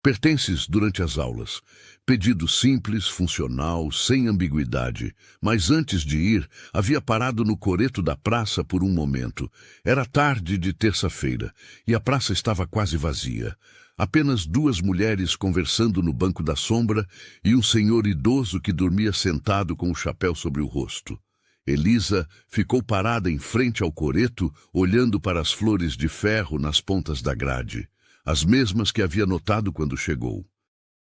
Speaker 1: pertences durante as aulas. Pedido simples, funcional, sem ambiguidade. Mas antes de ir, havia parado no coreto da praça por um momento. Era tarde de terça-feira e a praça estava quase vazia. Apenas 2 mulheres conversando no banco da sombra e um senhor idoso que dormia sentado com o chapéu sobre o rosto. Elisa ficou parada em frente ao coreto, olhando para as flores de ferro nas pontas da grade, as mesmas que havia notado quando chegou.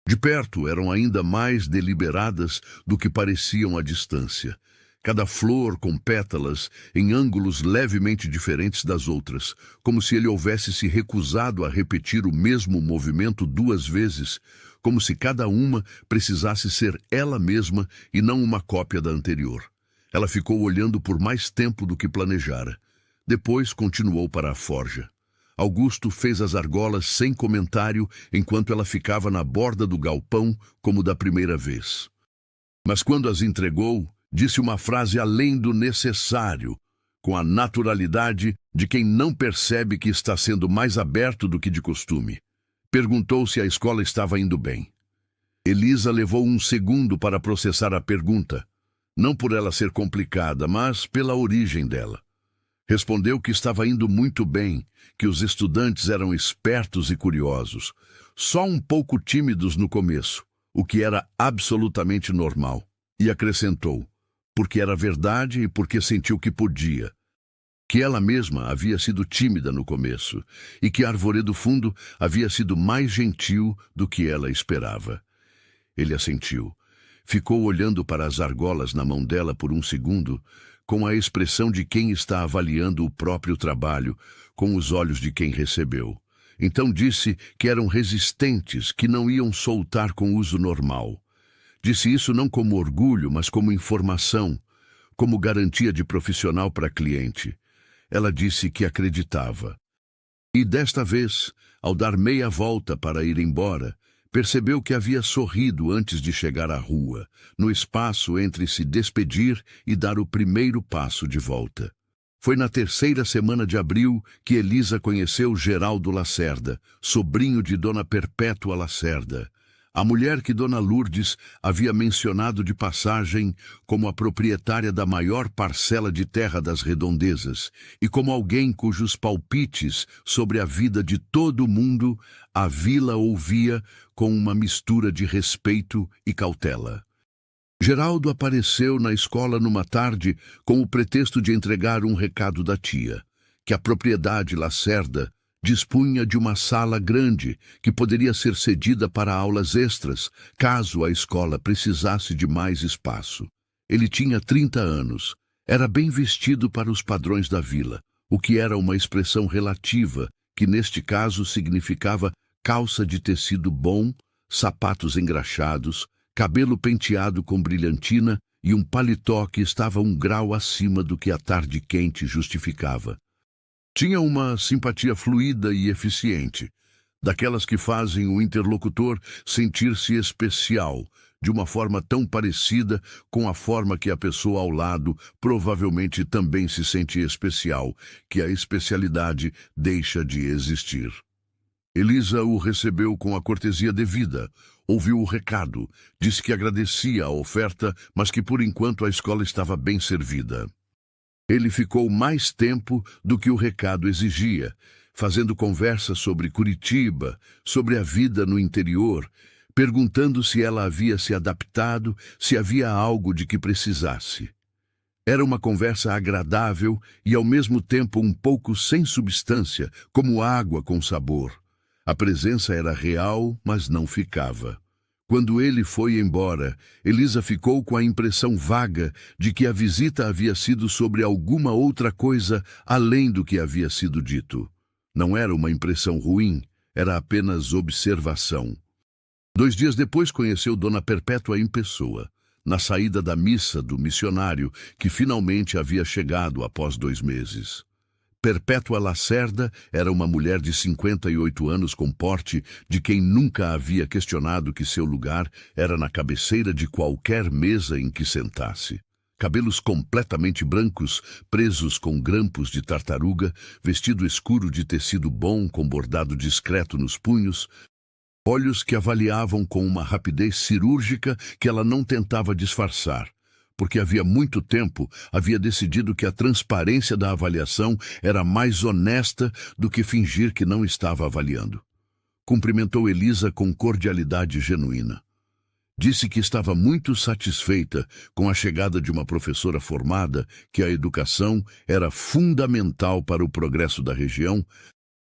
Speaker 1: De perto eram ainda mais deliberadas do que pareciam à distância. Cada flor com pétalas em ângulos levemente diferentes das outras, como se ele houvesse se recusado a repetir o mesmo movimento 2 vezes, como se cada uma precisasse ser ela mesma e não uma cópia da anterior. Ela ficou olhando por mais tempo do que planejara. Depois continuou para a forja. Augusto fez as argolas sem comentário enquanto ela ficava na borda do galpão como da primeira vez. Mas quando as entregou, disse uma frase além do necessário, com a naturalidade de quem não percebe que está sendo mais aberto do que de costume. Perguntou se a escola estava indo bem. Elisa levou um segundo para processar a pergunta, não por ela ser complicada, mas pela origem dela. Respondeu que estava indo muito bem, que os estudantes eram espertos e curiosos, só um pouco tímidos no começo, o que era absolutamente normal. E acrescentou, porque era verdade e porque sentiu que podia. Que ela mesma havia sido tímida no começo e que Arvoredo Fundo havia sido mais gentil do que ela esperava. Ele assentiu. Ficou olhando para as argolas na mão dela por um segundo, com a expressão de quem está avaliando o próprio trabalho, com os olhos de quem recebeu. Então disse que eram resistentes, que não iam soltar com uso normal. Disse isso não como orgulho, mas como informação, como garantia de profissional para cliente. Ela disse que acreditava. E desta vez, ao dar meia volta para ir embora, percebeu que havia sorrido antes de chegar à rua, no espaço entre se despedir e dar o primeiro passo de volta. Foi na 3ª semana de abril que Elisa conheceu Geraldo Lacerda, sobrinho de Dona Perpétua Lacerda, a mulher que Dona Lourdes havia mencionado de passagem como a proprietária da maior parcela de terra das redondezas e como alguém cujos palpites sobre a vida de todo mundo a vila ouvia com uma mistura de respeito e cautela. Geraldo apareceu na escola numa tarde com o pretexto de entregar um recado da tia, que a propriedade Lacerda dispunha de uma sala grande que poderia ser cedida para aulas extras, caso a escola precisasse de mais espaço. Ele tinha 30 anos, era bem vestido para os padrões da vila, o que era uma expressão relativa, que neste caso significava calça de tecido bom, sapatos engraxados, cabelo penteado com brilhantina e um paletó que estava 1 grau acima do que a tarde quente justificava. Tinha uma simpatia fluida e eficiente, daquelas que fazem o interlocutor sentir-se especial, de uma forma tão parecida com a forma que a pessoa ao lado provavelmente também se sente especial, que a especialidade deixa de existir. Elisa o recebeu com a cortesia devida, ouviu o recado, disse que agradecia a oferta, mas que por enquanto a escola estava bem servida. Ele ficou mais tempo do que o recado exigia, fazendo conversa sobre Curitiba, sobre a vida no interior, perguntando se ela havia se adaptado, se havia algo de que precisasse. Era uma conversa agradável e ao mesmo tempo um pouco sem substância, como água com sabor. A presença era real, mas não ficava. Quando ele foi embora, Elisa ficou com a impressão vaga de que a visita havia sido sobre alguma outra coisa além do que havia sido dito. Não era uma impressão ruim, era apenas observação. 2 dias depois conheceu Dona Perpétua em pessoa, na saída da missa do missionário, que finalmente havia chegado após 2 meses. Perpétua Lacerda era uma mulher de 58 anos com porte de quem nunca havia questionado que seu lugar era na cabeceira de qualquer mesa em que sentasse. Cabelos completamente brancos, presos com grampos de tartaruga, vestido escuro de tecido bom com bordado discreto nos punhos, olhos que avaliavam com uma rapidez cirúrgica que ela não tentava disfarçar, porque havia muito tempo havia decidido que a transparência da avaliação era mais honesta do que fingir que não estava avaliando. Cumprimentou Elisa com cordialidade genuína. Disse que estava muito satisfeita com a chegada de uma professora formada, que a educação era fundamental para o progresso da região,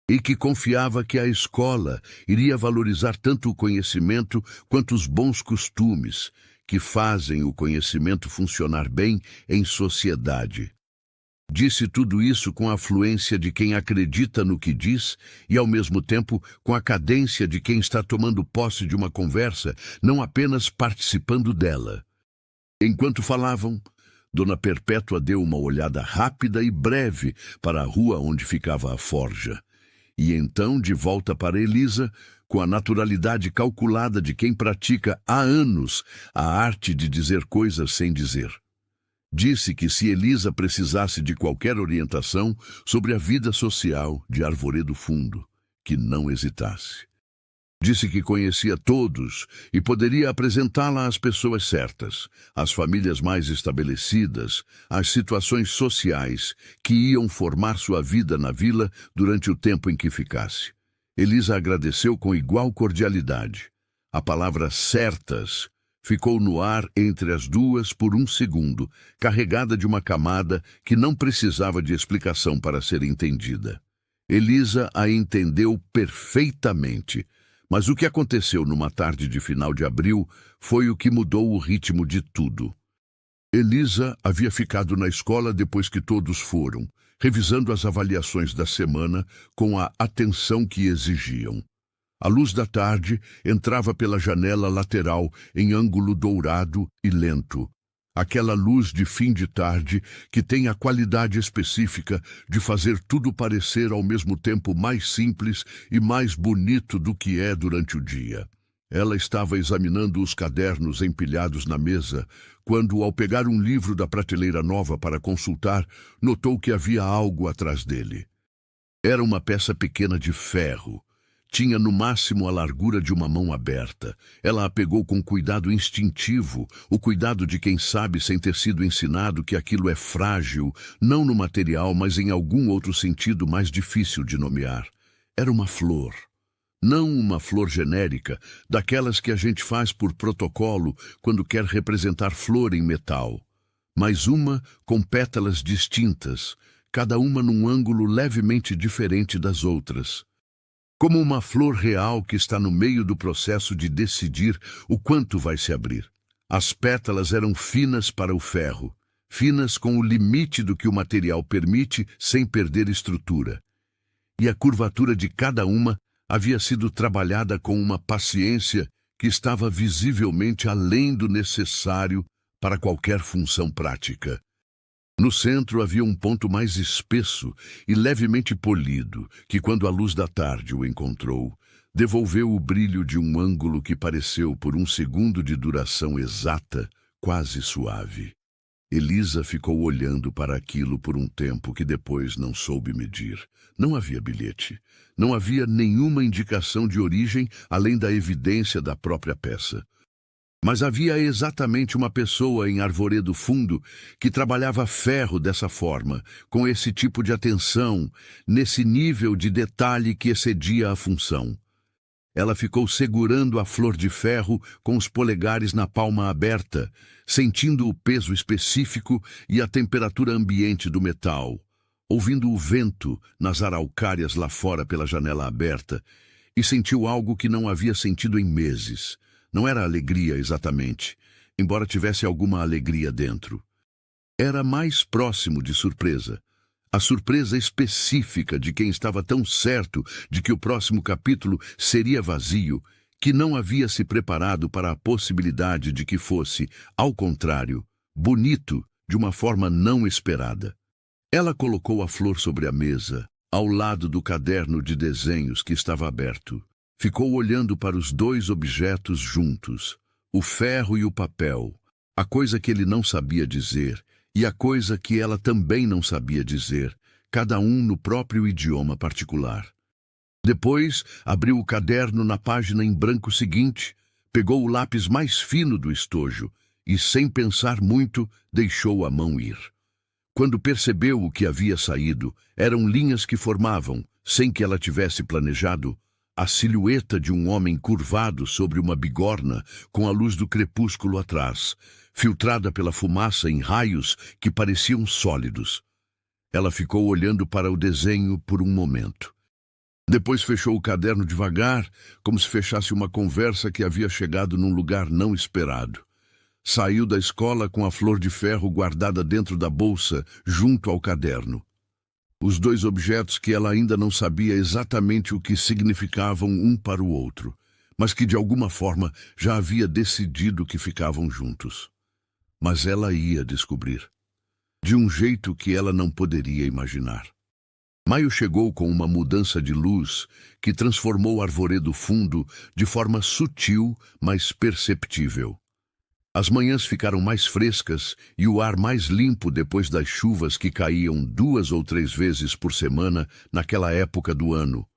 Speaker 1: e que confiava que a escola iria valorizar tanto o conhecimento quanto os bons costumes, que fazem o conhecimento funcionar bem em sociedade. Disse tudo isso com a fluência de quem acredita no que diz e, ao mesmo tempo, com a cadência de quem está tomando posse de uma conversa, não apenas participando dela. Enquanto falavam, Dona Perpétua deu uma olhada rápida e breve para a rua onde ficava a forja. E então, de volta para Elisa, com a naturalidade calculada de quem pratica há anos a arte de dizer coisas sem dizer. Disse que se Elisa precisasse de qualquer orientação sobre a vida social de Arvoredo Fundo, que não hesitasse. Disse que conhecia todos e poderia apresentá-la às pessoas certas, às famílias mais estabelecidas, às situações sociais que iam formar sua vida na vila durante o tempo em que ficasse. Elisa agradeceu com igual cordialidade. A palavra certas ficou no ar entre as duas por 1 segundo, carregada de uma camada que não precisava de explicação para ser entendida. Elisa a entendeu perfeitamente. Mas o que aconteceu numa tarde de final de abril foi o que mudou o ritmo de tudo. Elisa havia ficado na escola depois que todos foram, revisando as avaliações da semana com a atenção que exigiam. A luz da tarde entrava pela janela lateral em ângulo dourado e lento. Aquela luz de fim de tarde que tem a qualidade específica de fazer tudo parecer ao mesmo tempo mais simples e mais bonito do que é durante o dia. Ela estava examinando os cadernos empilhados na mesa, quando, ao pegar um livro da prateleira nova para consultar, notou que havia algo atrás dele. Era uma peça pequena de ferro. Tinha no máximo a largura de uma mão aberta. Ela a pegou com cuidado instintivo, o cuidado de quem sabe sem ter sido ensinado que aquilo é frágil, não no material, mas em algum outro sentido mais difícil de nomear. Era uma flor. Não uma flor genérica, daquelas que a gente faz por protocolo quando quer representar flor em metal, mas uma com pétalas distintas, cada uma num ângulo levemente diferente das outras. Como uma flor real que está no meio do processo de decidir o quanto vai se abrir. As pétalas eram finas para o ferro, finas com o limite do que o material permite sem perder estrutura. E a curvatura de cada uma havia sido trabalhada com uma paciência que estava visivelmente além do necessário para qualquer função prática. No centro havia um ponto mais espesso e levemente polido, que quando a luz da tarde o encontrou, devolveu o brilho de um ângulo que pareceu, por um segundo de duração exata, quase suave. Elisa ficou olhando para aquilo por um tempo que depois não soube medir. Não havia bilhete. Não havia nenhuma indicação de origem além da evidência da própria peça. Mas havia exatamente uma pessoa em Arvoredo Fundo que trabalhava ferro dessa forma, com esse tipo de atenção, nesse nível de detalhe que excedia a função. Ela ficou segurando a flor de ferro com os polegares na palma aberta, sentindo o peso específico e a temperatura ambiente do metal, ouvindo o vento nas araucárias lá fora pela janela aberta, e sentiu algo que não havia sentido em meses. Não era alegria exatamente, embora tivesse alguma alegria dentro. Era mais próximo de surpresa. A surpresa específica de quem estava tão certo de que o próximo capítulo seria vazio, que não havia se preparado para a possibilidade de que fosse, ao contrário, bonito de uma forma não esperada. Ela colocou a flor sobre a mesa, ao lado do caderno de desenhos que estava aberto. Ficou olhando para os dois objetos juntos, o ferro e o papel, a coisa que ele não sabia dizer e a coisa que ela também não sabia dizer, cada um no próprio idioma particular. Depois, abriu o caderno na página em branco seguinte, pegou o lápis mais fino do estojo e, sem pensar muito, deixou a mão ir. Quando percebeu o que havia saído, eram linhas que formavam, sem que ela tivesse planejado, a silhueta de um homem curvado sobre uma bigorna com a luz do crepúsculo atrás, filtrada pela fumaça em raios que pareciam sólidos. Ela ficou olhando para o desenho por um momento. Depois fechou o caderno devagar, como se fechasse uma conversa que havia chegado num lugar não esperado. Saiu da escola com a flor de ferro guardada dentro da bolsa, junto ao caderno. Os dois objetos que ela ainda não sabia exatamente o que significavam um para o outro, mas que de alguma forma já havia decidido que ficavam juntos. Mas ela ia descobrir, de um jeito que ela não poderia imaginar. Maio chegou com uma mudança de luz que transformou Arvoredo Fundo de forma sutil, mas perceptível. As manhãs ficaram mais frescas e o ar mais limpo depois das chuvas que caíam 2 ou 3 vezes por semana naquela época do ano.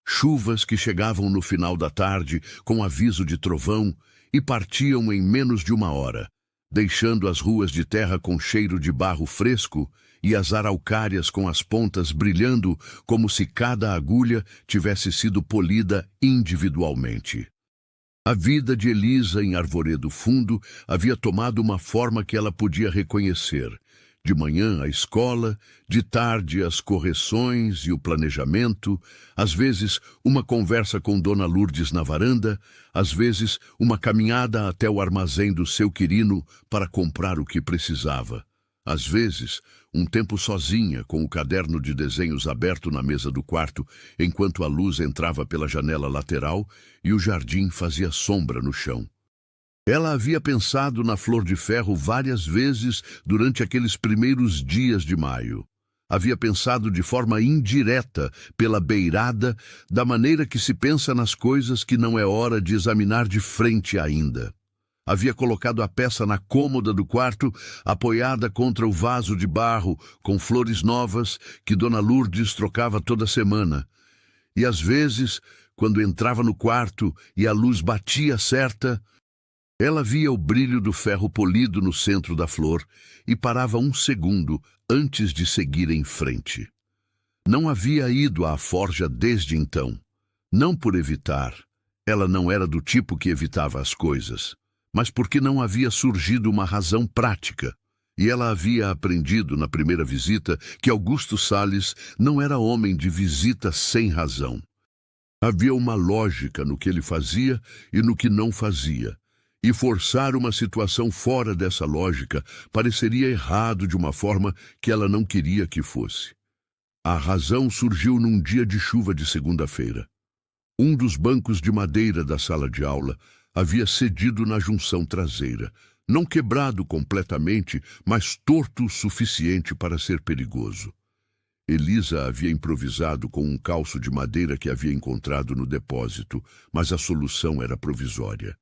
Speaker 1: Chuvas que chegavam no final da tarde com aviso de trovão e partiam em menos de 1 hora, deixando as ruas de terra com cheiro de barro fresco e as araucárias com as pontas brilhando como se cada agulha tivesse sido polida individualmente. A vida de Elisa em Arvoredo Fundo havia tomado uma forma que ela podia reconhecer. De manhã a escola, de tarde as correções e o planejamento, às vezes uma conversa com Dona Lourdes na varanda, às vezes uma caminhada até o armazém do seu quirino para comprar o que precisava. Às vezes, um tempo sozinha, com o caderno de desenhos aberto na mesa do quarto, enquanto a luz entrava pela janela lateral e o jardim fazia sombra no chão. Ela havia pensado na flor de ferro várias vezes durante aqueles primeiros dias de maio. Havia pensado de forma indireta, pela beirada, da maneira que se pensa nas coisas que não é hora de examinar de frente ainda. Havia colocado a peça na cômoda do quarto, apoiada contra o vaso de barro, com flores novas que Dona Lourdes trocava toda semana. E às vezes, quando entrava no quarto e a luz batia certa, ela via o brilho do ferro polido no centro da flor e parava 1 segundo antes de seguir em frente. Não havia ido à forja desde então. Não por evitar. Ela não era do tipo que evitava as coisas, mas porque não havia surgido uma razão prática. E ela havia aprendido na primeira visita que Augusto Salles não era homem de visita sem razão. Havia uma lógica no que ele fazia e no que não fazia, e forçar uma situação fora dessa lógica pareceria errado de uma forma que ela não queria que fosse. A razão surgiu num dia de chuva de segunda-feira. Um dos bancos de madeira da sala de aula, havia cedido na junção traseira, não quebrado completamente, mas torto o suficiente para ser perigoso. Elisa havia improvisado com um calço de madeira que havia encontrado no depósito, mas a solução era provisória.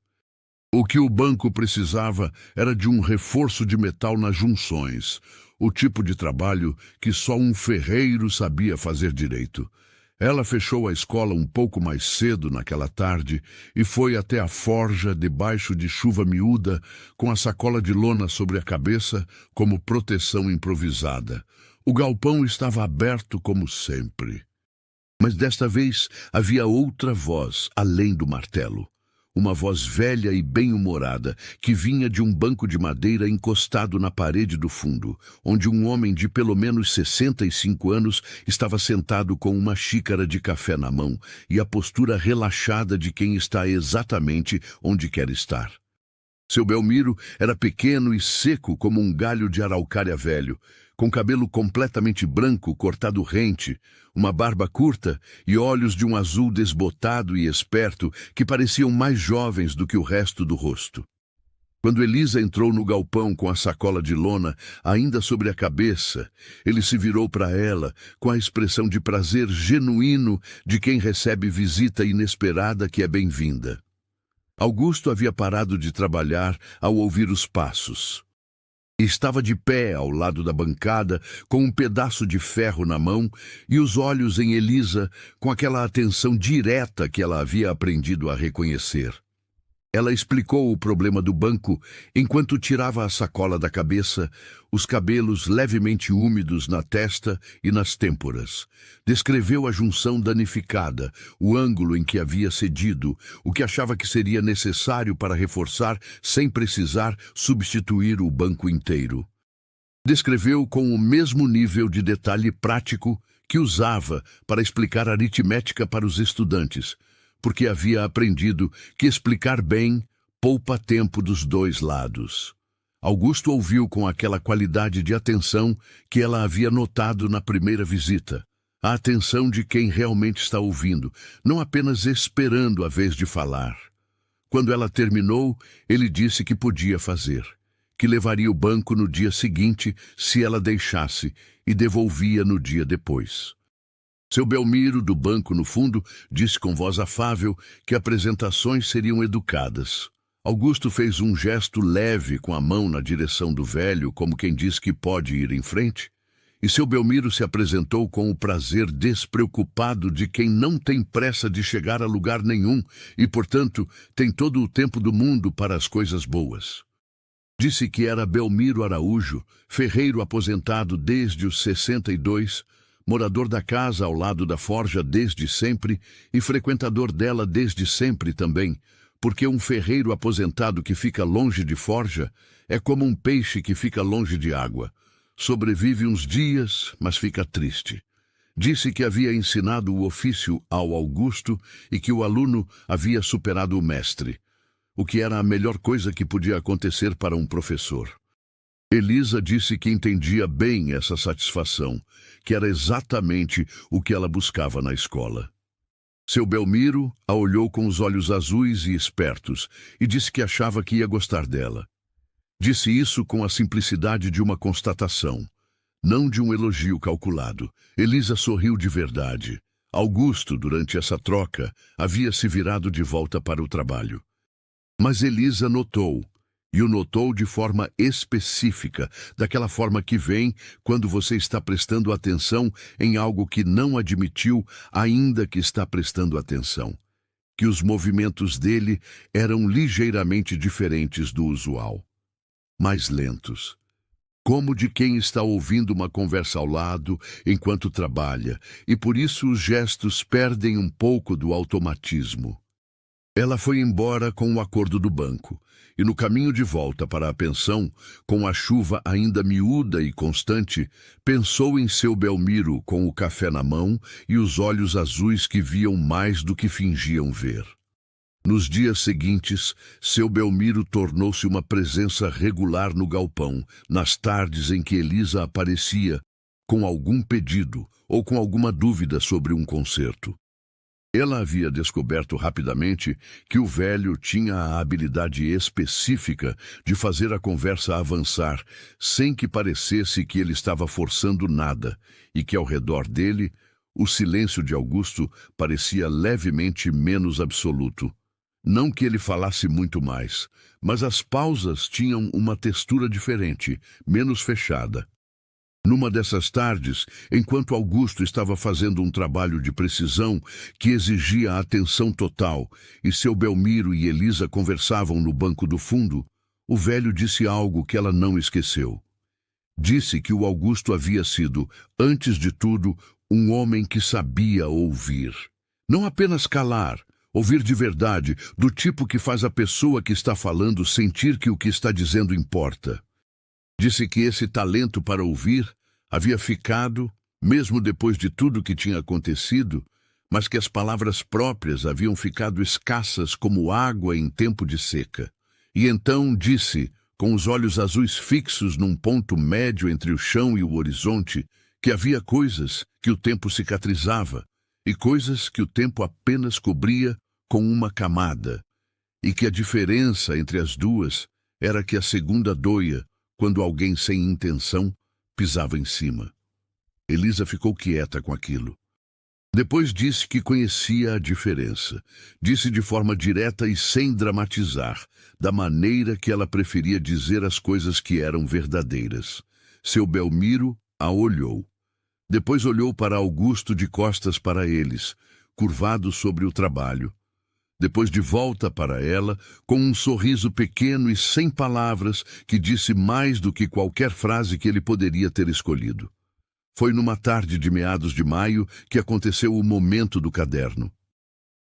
Speaker 1: O que o banco precisava era de um reforço de metal nas junções, o tipo de trabalho que só um ferreiro sabia fazer direito. Ela fechou a escola um pouco mais cedo naquela tarde e foi até a forja debaixo de chuva miúda, com a sacola de lona sobre a cabeça como proteção improvisada. O galpão estava aberto como sempre. Mas desta vez havia outra voz além do martelo. Uma voz velha e bem-humorada, que vinha de um banco de madeira encostado na parede do fundo, onde um homem de pelo menos 65 anos estava sentado com uma xícara de café na mão e a postura relaxada de quem está exatamente onde quer estar. Seu Belmiro era pequeno e seco como um galho de araucária velho, com cabelo completamente branco cortado rente, uma barba curta e olhos de um azul desbotado e esperto que pareciam mais jovens do que o resto do rosto. Quando Elisa entrou no galpão com a sacola de lona ainda sobre a cabeça, ele se virou para ela com a expressão de prazer genuíno de quem recebe visita inesperada que é bem-vinda. Augusto havia parado de trabalhar ao ouvir os passos. Estava de pé ao lado da bancada, com um pedaço de ferro na mão e os olhos em Elisa com aquela atenção direta que ela havia aprendido a reconhecer. Ela explicou o problema do banco enquanto tirava a sacola da cabeça, os cabelos levemente úmidos na testa e nas têmporas. Descreveu a junção danificada, o ângulo em que havia cedido, o que achava que seria necessário para reforçar sem precisar substituir o banco inteiro. Descreveu com o mesmo nível de detalhe prático que usava para explicar aritmética para os estudantes, porque havia aprendido que explicar bem poupa tempo dos dois lados. Augusto ouviu com aquela qualidade de atenção que ela havia notado na primeira visita. A atenção de quem realmente está ouvindo, não apenas esperando a vez de falar. Quando ela terminou, ele disse que podia fazer, que levaria o banco no dia seguinte se ela deixasse e devolvia no dia depois. Seu Belmiro, do banco no fundo, disse com voz afável que apresentações seriam educadas. Augusto fez um gesto leve com a mão na direção do velho, como quem diz que pode ir em frente, e seu Belmiro se apresentou com o prazer despreocupado de quem não tem pressa de chegar a lugar nenhum e, portanto, tem todo o tempo do mundo para as coisas boas. Disse que era Belmiro Araújo, ferreiro aposentado desde os 62, morador da casa ao lado da forja desde sempre e frequentador dela desde sempre também, porque um ferreiro aposentado que fica longe de forja é como um peixe que fica longe de água. Sobrevive uns dias, mas fica triste. Disse que havia ensinado o ofício ao Augusto e que o aluno havia superado o mestre, o que era a melhor coisa que podia acontecer para um professor. Elisa disse que entendia bem essa satisfação, que era exatamente o que ela buscava na escola. Seu Belmiro a olhou com os olhos azuis e espertos e disse que achava que ia gostar dela. Disse isso com a simplicidade de uma constatação, não de um elogio calculado. Elisa sorriu de verdade. Augusto, durante essa troca, havia se virado de volta para o trabalho. Mas Elisa notou, e o notou de forma específica, daquela forma que vem quando você está prestando atenção em algo que não admitiu, ainda que está prestando atenção, que os movimentos dele eram ligeiramente diferentes do usual, mais lentos, como de quem está ouvindo uma conversa ao lado enquanto trabalha, e por isso os gestos perdem um pouco do automatismo. Ela foi embora com o acordo do banco, e no caminho de volta para a pensão, com a chuva ainda miúda e constante, pensou em seu Belmiro com o café na mão e os olhos azuis que viam mais do que fingiam ver. Nos dias seguintes, seu Belmiro tornou-se uma presença regular no galpão, nas tardes em que Elisa aparecia, com algum pedido ou com alguma dúvida sobre um concerto. Ela havia descoberto rapidamente que o velho tinha a habilidade específica de fazer a conversa avançar sem que parecesse que ele estava forçando nada e que ao redor dele o silêncio de Augusto parecia levemente menos absoluto. Não que ele falasse muito mais, mas as pausas tinham uma textura diferente, menos fechada. Numa dessas tardes, enquanto Augusto estava fazendo um trabalho de precisão que exigia atenção total, e seu Belmiro e Elisa conversavam no banco do fundo, o velho disse algo que ela não esqueceu. Disse que o Augusto havia sido, antes de tudo, um homem que sabia ouvir. Não apenas calar, ouvir de verdade, do tipo que faz a pessoa que está falando sentir que o que está dizendo importa. Disse que esse talento para ouvir havia ficado, mesmo depois de tudo que tinha acontecido, mas que as palavras próprias haviam ficado escassas como água em tempo de seca. E então disse, com os olhos azuis fixos num ponto médio entre o chão e o horizonte, que havia coisas que o tempo cicatrizava e coisas que o tempo apenas cobria com uma camada, e que a diferença entre as duas era que a segunda doía quando alguém sem intenção pisava em cima. Elisa ficou quieta com aquilo. Depois disse que conhecia a diferença. Disse de forma direta e sem dramatizar, da maneira que ela preferia dizer as coisas que eram verdadeiras. Seu Belmiro a olhou. Depois olhou para Augusto de costas para eles, curvado sobre o trabalho. Depois de volta para ela, com um sorriso pequeno e sem palavras que disse mais do que qualquer frase que ele poderia ter escolhido. Foi numa tarde de meados de maio que aconteceu o momento do caderno.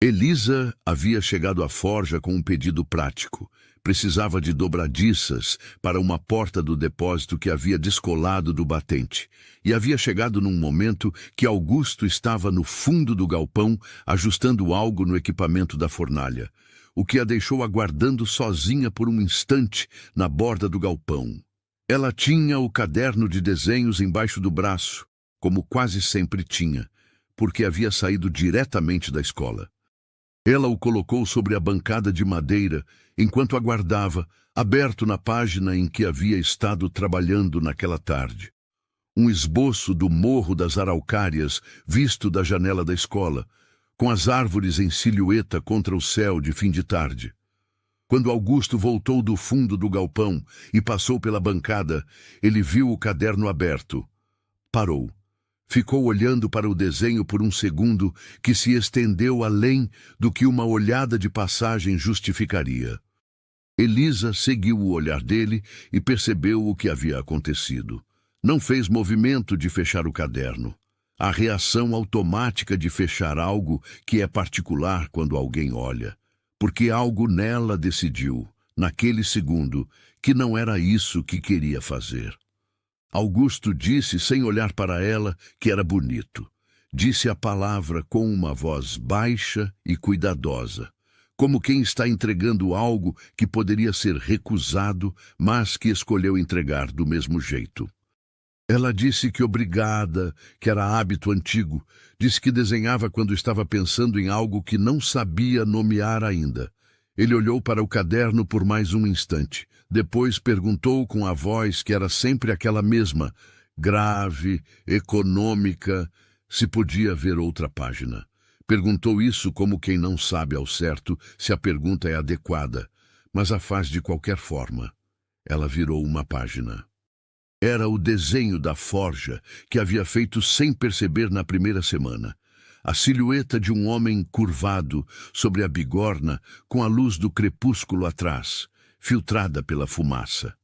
Speaker 1: Elisa havia chegado à forja com um pedido prático. Precisava de dobradiças para uma porta do depósito que havia descolado do batente. E havia chegado num momento que Augusto estava no fundo do galpão ajustando algo no equipamento da fornalha, o que a deixou aguardando sozinha por um instante na borda do galpão. Ela tinha o caderno de desenhos embaixo do braço, como quase sempre tinha, porque havia saído diretamente da escola. Ela o colocou sobre a bancada de madeira enquanto aguardava, aberto na página em que havia estado trabalhando naquela tarde. Um esboço do Morro das Araucárias visto da janela da escola, com as árvores em silhueta contra o céu de fim de tarde. Quando Augusto voltou do fundo do galpão e passou pela bancada, ele viu o caderno aberto. Parou. Ficou olhando para o desenho por um segundo que se estendeu além do que uma olhada de passagem justificaria. Elisa seguiu o olhar dele e percebeu o que havia acontecido. Não fez movimento de fechar o caderno. A reação automática de fechar algo que é particular quando alguém olha. Porque algo nela decidiu, naquele segundo, que não era isso que queria fazer. Augusto disse, sem olhar para ela, que era bonito. Disse a palavra com uma voz baixa e cuidadosa, como quem está entregando algo que poderia ser recusado, mas que escolheu entregar do mesmo jeito. Ela disse que obrigada, que era hábito antigo. Disse que desenhava quando estava pensando em algo que não sabia nomear ainda. Ele olhou para o caderno por mais um instante. Depois perguntou com a voz que era sempre aquela mesma, grave, econômica, se podia ver outra página. Perguntou isso como quem não sabe ao certo se a pergunta é adequada, mas a faz de qualquer forma. Ela virou uma página. Era o desenho da forja que havia feito sem perceber na primeira semana. A silhueta de um homem curvado sobre a bigorna com a luz do crepúsculo atrás, filtrada pela fumaça.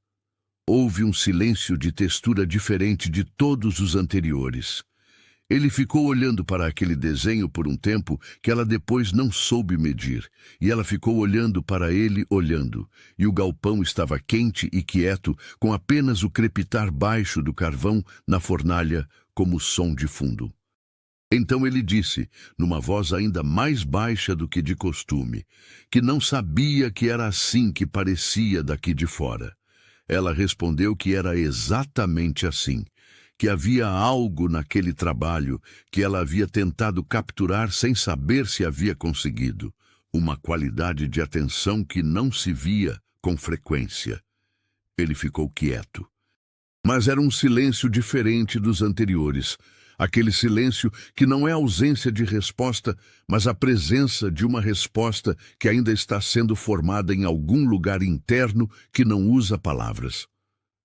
Speaker 1: Houve um silêncio de textura diferente de todos os anteriores. Ele ficou olhando para aquele desenho por um tempo que ela depois não soube medir, e ela ficou olhando para ele olhando, e o galpão estava quente e quieto, com apenas o crepitar baixo do carvão na fornalha como som de fundo. Então ele disse, numa voz ainda mais baixa do que de costume, que não sabia que era assim que parecia daqui de fora. Ela respondeu que era exatamente assim, que havia algo naquele trabalho que ela havia tentado capturar sem saber se havia conseguido, uma qualidade de atenção que não se via com frequência. Ele ficou quieto. Mas era um silêncio diferente dos anteriores. Aquele silêncio que não é ausência de resposta, mas a presença de uma resposta que ainda está sendo formada em algum lugar interno que não usa palavras.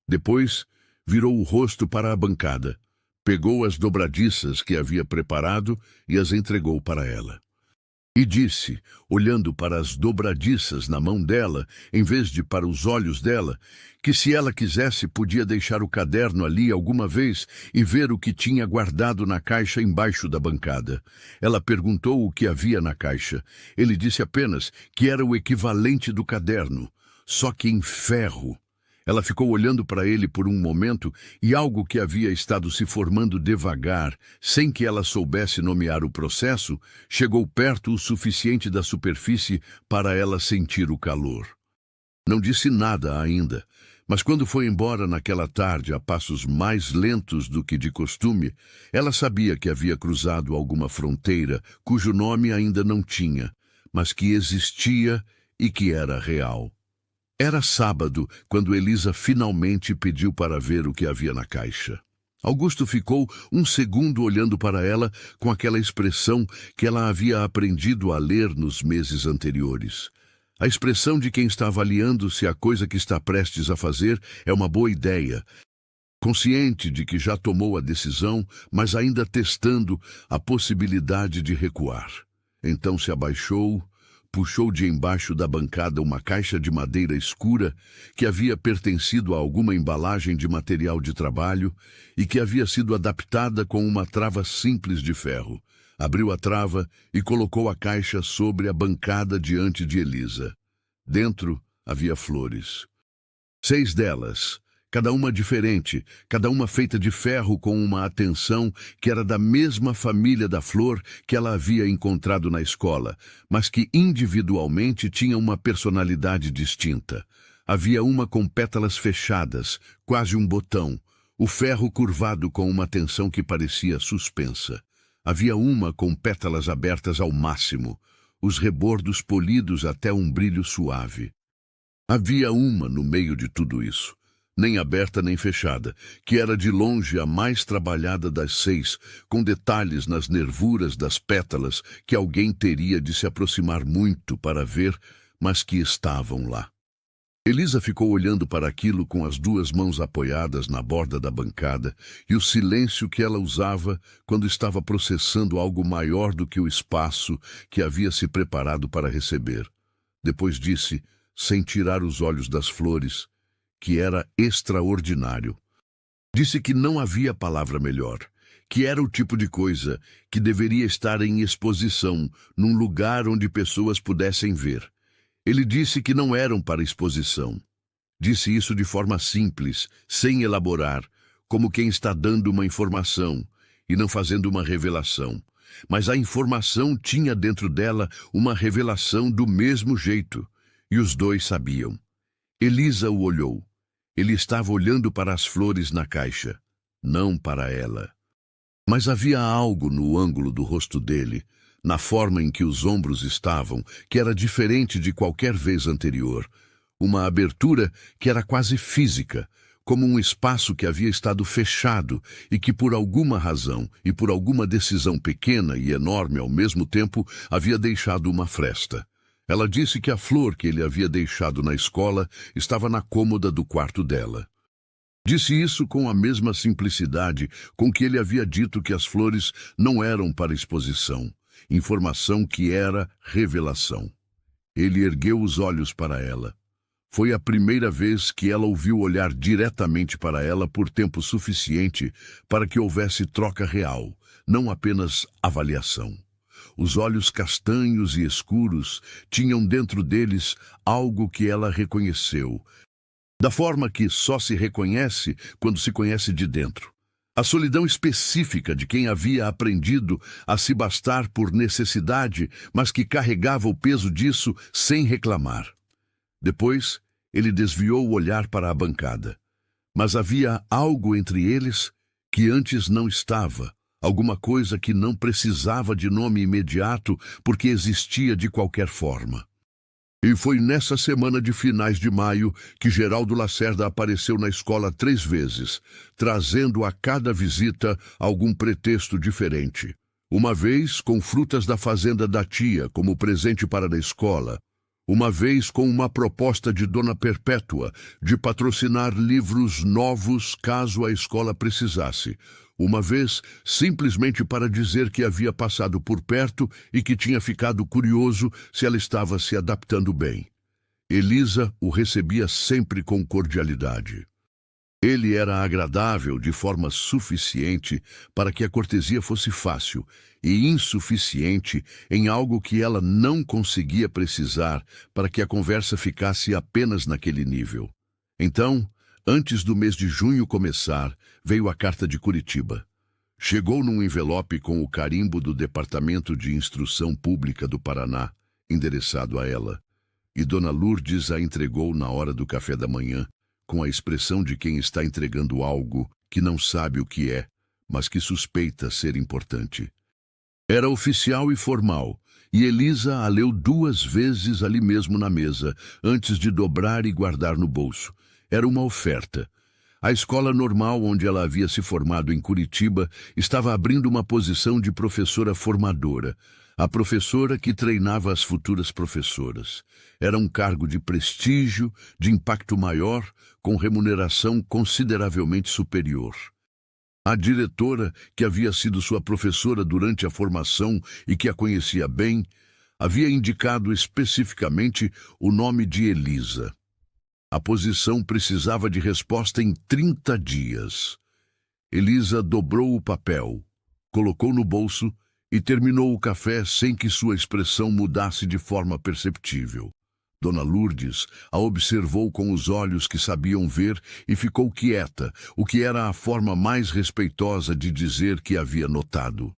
Speaker 1: Depois, virou o rosto para a bancada, pegou as dobradiças que havia preparado e as entregou para ela. E disse, olhando para as dobradiças na mão dela, em vez de para os olhos dela, que se ela quisesse podia deixar o caderno ali alguma vez e ver o que tinha guardado na caixa embaixo da bancada. Ela perguntou o que havia na caixa. Ele disse apenas que era o equivalente do caderno, só que em ferro. Ela ficou olhando para ele por um momento e algo que havia estado se formando devagar, sem que ela soubesse nomear o processo, chegou perto o suficiente da superfície para ela sentir o calor. Não disse nada ainda, mas quando foi embora naquela tarde a passos mais lentos do que de costume, ela sabia que havia cruzado alguma fronteira cujo nome ainda não tinha, mas que existia e que era real. Era sábado, quando Elisa finalmente pediu para ver o que havia na caixa. Augusto ficou um segundo olhando para ela com aquela expressão que ela havia aprendido a ler nos meses anteriores. A expressão de quem está avaliando se a coisa que está prestes a fazer é uma boa ideia, consciente de que já tomou a decisão, mas ainda testando a possibilidade de recuar. Então se abaixou, puxou de embaixo da bancada uma caixa de madeira escura que havia pertencido a alguma embalagem de material de trabalho e que havia sido adaptada com uma trava simples de ferro. Abriu a trava e colocou a caixa sobre a bancada diante de Elisa. Dentro havia flores. 6 delas, cada uma diferente, cada uma feita de ferro com uma atenção que era da mesma família da flor que ela havia encontrado na escola, mas que individualmente tinha uma personalidade distinta. Havia uma com pétalas fechadas, quase um botão, o ferro curvado com uma tensão que parecia suspensa. Havia uma com pétalas abertas ao máximo, os rebordos polidos até um brilho suave. Havia uma no meio de tudo isso, nem aberta nem fechada, que era de longe a mais trabalhada das 6, com detalhes nas nervuras das pétalas que alguém teria de se aproximar muito para ver, mas que estavam lá. Elisa ficou olhando para aquilo com as 2 mãos apoiadas na borda da bancada e o silêncio que ela usava quando estava processando algo maior do que o espaço que havia se preparado para receber. Depois disse, sem tirar os olhos das flores, que era extraordinário. Disse que não havia palavra melhor, que era o tipo de coisa que deveria estar em exposição, num lugar onde pessoas pudessem ver. Ele disse que não eram para exposição. Disse isso de forma simples, sem elaborar, como quem está dando uma informação e não fazendo uma revelação. Mas a informação tinha dentro dela uma revelação do mesmo jeito, e os 2 sabiam. Elisa o olhou. Ele estava olhando para as flores na caixa, não para ela. Mas havia algo no ângulo do rosto dele, na forma em que os ombros estavam, que era diferente de qualquer vez anterior. Uma abertura que era quase física, como um espaço que havia estado fechado e que por alguma razão e por alguma decisão pequena e enorme ao mesmo tempo havia deixado uma fresta. Ela disse que a flor que ele havia deixado na escola estava na cômoda do quarto dela. Disse isso com a mesma simplicidade com que ele havia dito que as flores não eram para exposição, informação que era revelação. Ele ergueu os olhos para ela. Foi a primeira vez que ela ouviu olhar diretamente para ela por tempo suficiente para que houvesse troca real, não apenas avaliação. Os olhos castanhos e escuros tinham dentro deles algo que ela reconheceu, da forma que só se reconhece quando se conhece de dentro. A solidão específica de quem havia aprendido a se bastar por necessidade, mas que carregava o peso disso sem reclamar. Depois, ele desviou o olhar para a bancada. Mas havia algo entre eles que antes não estava, alguma coisa que não precisava de nome imediato porque existia de qualquer forma. E foi nessa semana de finais de maio que Geraldo Lacerda apareceu na escola 3 vezes, trazendo a cada visita algum pretexto diferente. Uma vez com frutas da fazenda da tia como presente para a escola. Uma vez com uma proposta de Dona Perpétua de patrocinar livros novos caso a escola precisasse. Uma vez, simplesmente para dizer que havia passado por perto e que tinha ficado curioso se ela estava se adaptando bem. Elisa o recebia sempre com cordialidade. Ele era agradável de forma suficiente para que a cortesia fosse fácil e insuficiente em algo que ela não conseguia precisar para que a conversa ficasse apenas naquele nível. Então, antes do mês de junho começar, veio a carta de Curitiba. Chegou num envelope com o carimbo do Departamento de Instrução Pública do Paraná, endereçado a ela, e Dona Lourdes a entregou na hora do café da manhã, com a expressão de quem está entregando algo que não sabe o que é, mas que suspeita ser importante. Era oficial e formal, e Elisa a leu 2 vezes ali mesmo na mesa, antes de dobrar e guardar no bolso. Era uma oferta. A escola normal onde ela havia se formado em Curitiba estava abrindo uma posição de professora formadora, a professora que treinava as futuras professoras. Era um cargo de prestígio, de impacto maior, com remuneração consideravelmente superior. A diretora, que havia sido sua professora durante a formação e que a conhecia bem, havia indicado especificamente o nome de Elisa. A posição precisava de resposta em 30 dias. Elisa dobrou o papel, colocou no bolso e terminou o café sem que sua expressão mudasse de forma perceptível. Dona Lourdes a observou com os olhos que sabiam ver e ficou quieta, o que era a forma mais respeitosa de dizer que havia notado.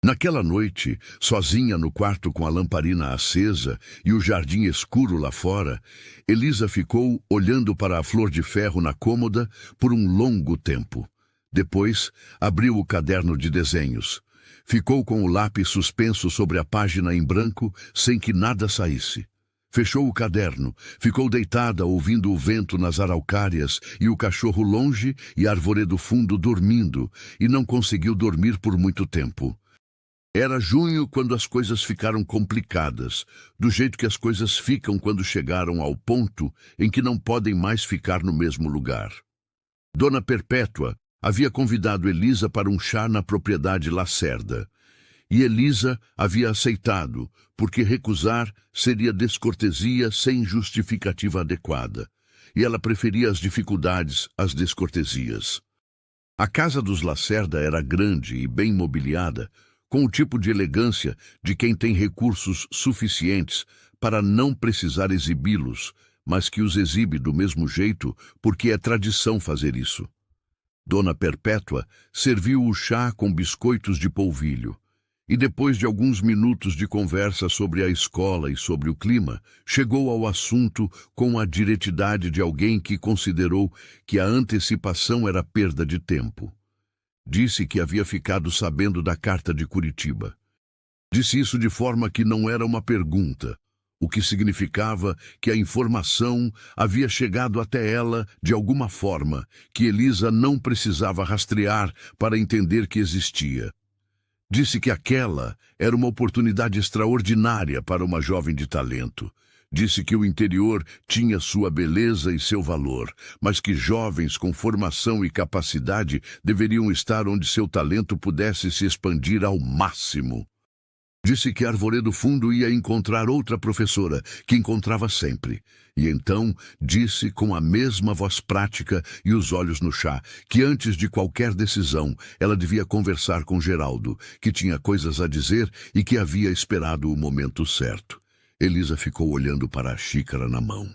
Speaker 1: Naquela noite, sozinha no quarto com a lamparina acesa e o jardim escuro lá fora, Elisa ficou olhando para a flor de ferro na cômoda por um longo tempo. Depois, abriu o caderno de desenhos. Ficou com o lápis suspenso sobre a página em branco, sem que nada saísse. Fechou o caderno, ficou deitada ouvindo o vento nas araucárias e o cachorro longe e Arvoredo fundo dormindo, e não conseguiu dormir por muito tempo. Era junho quando as coisas ficaram complicadas, do jeito que as coisas ficam quando chegaram ao ponto em que não podem mais ficar no mesmo lugar. Dona Perpétua havia convidado Elisa para um chá na propriedade Lacerda. E Elisa havia aceitado, porque recusar seria descortesia sem justificativa adequada, e ela preferia as dificuldades às descortesias. A casa dos Lacerda era grande e bem mobiliada, com o tipo de elegância de quem tem recursos suficientes para não precisar exibi-los, mas que os exibe do mesmo jeito porque é tradição fazer isso. Dona Perpétua serviu o chá com biscoitos de polvilho. E depois de alguns minutos de conversa sobre a escola e sobre o clima, chegou ao assunto com a diretidade de alguém que considerou que a antecipação era perda de tempo. Disse que havia ficado sabendo da carta de Curitiba. Disse isso de forma que não era uma pergunta, o que significava que a informação havia chegado até ela de alguma forma que Elisa não precisava rastrear para entender que existia. Disse que aquela era uma oportunidade extraordinária para uma jovem de talento. Disse que o interior tinha sua beleza e seu valor, mas que jovens com formação e capacidade deveriam estar onde seu talento pudesse se expandir ao máximo. Disse que Arvoredo Fundo ia encontrar outra professora, que encontrava sempre. E então disse com a mesma voz prática e os olhos no chá, que antes de qualquer decisão ela devia conversar com Geraldo, que tinha coisas a dizer e que havia esperado o momento certo. Elisa ficou olhando para a xícara na mão.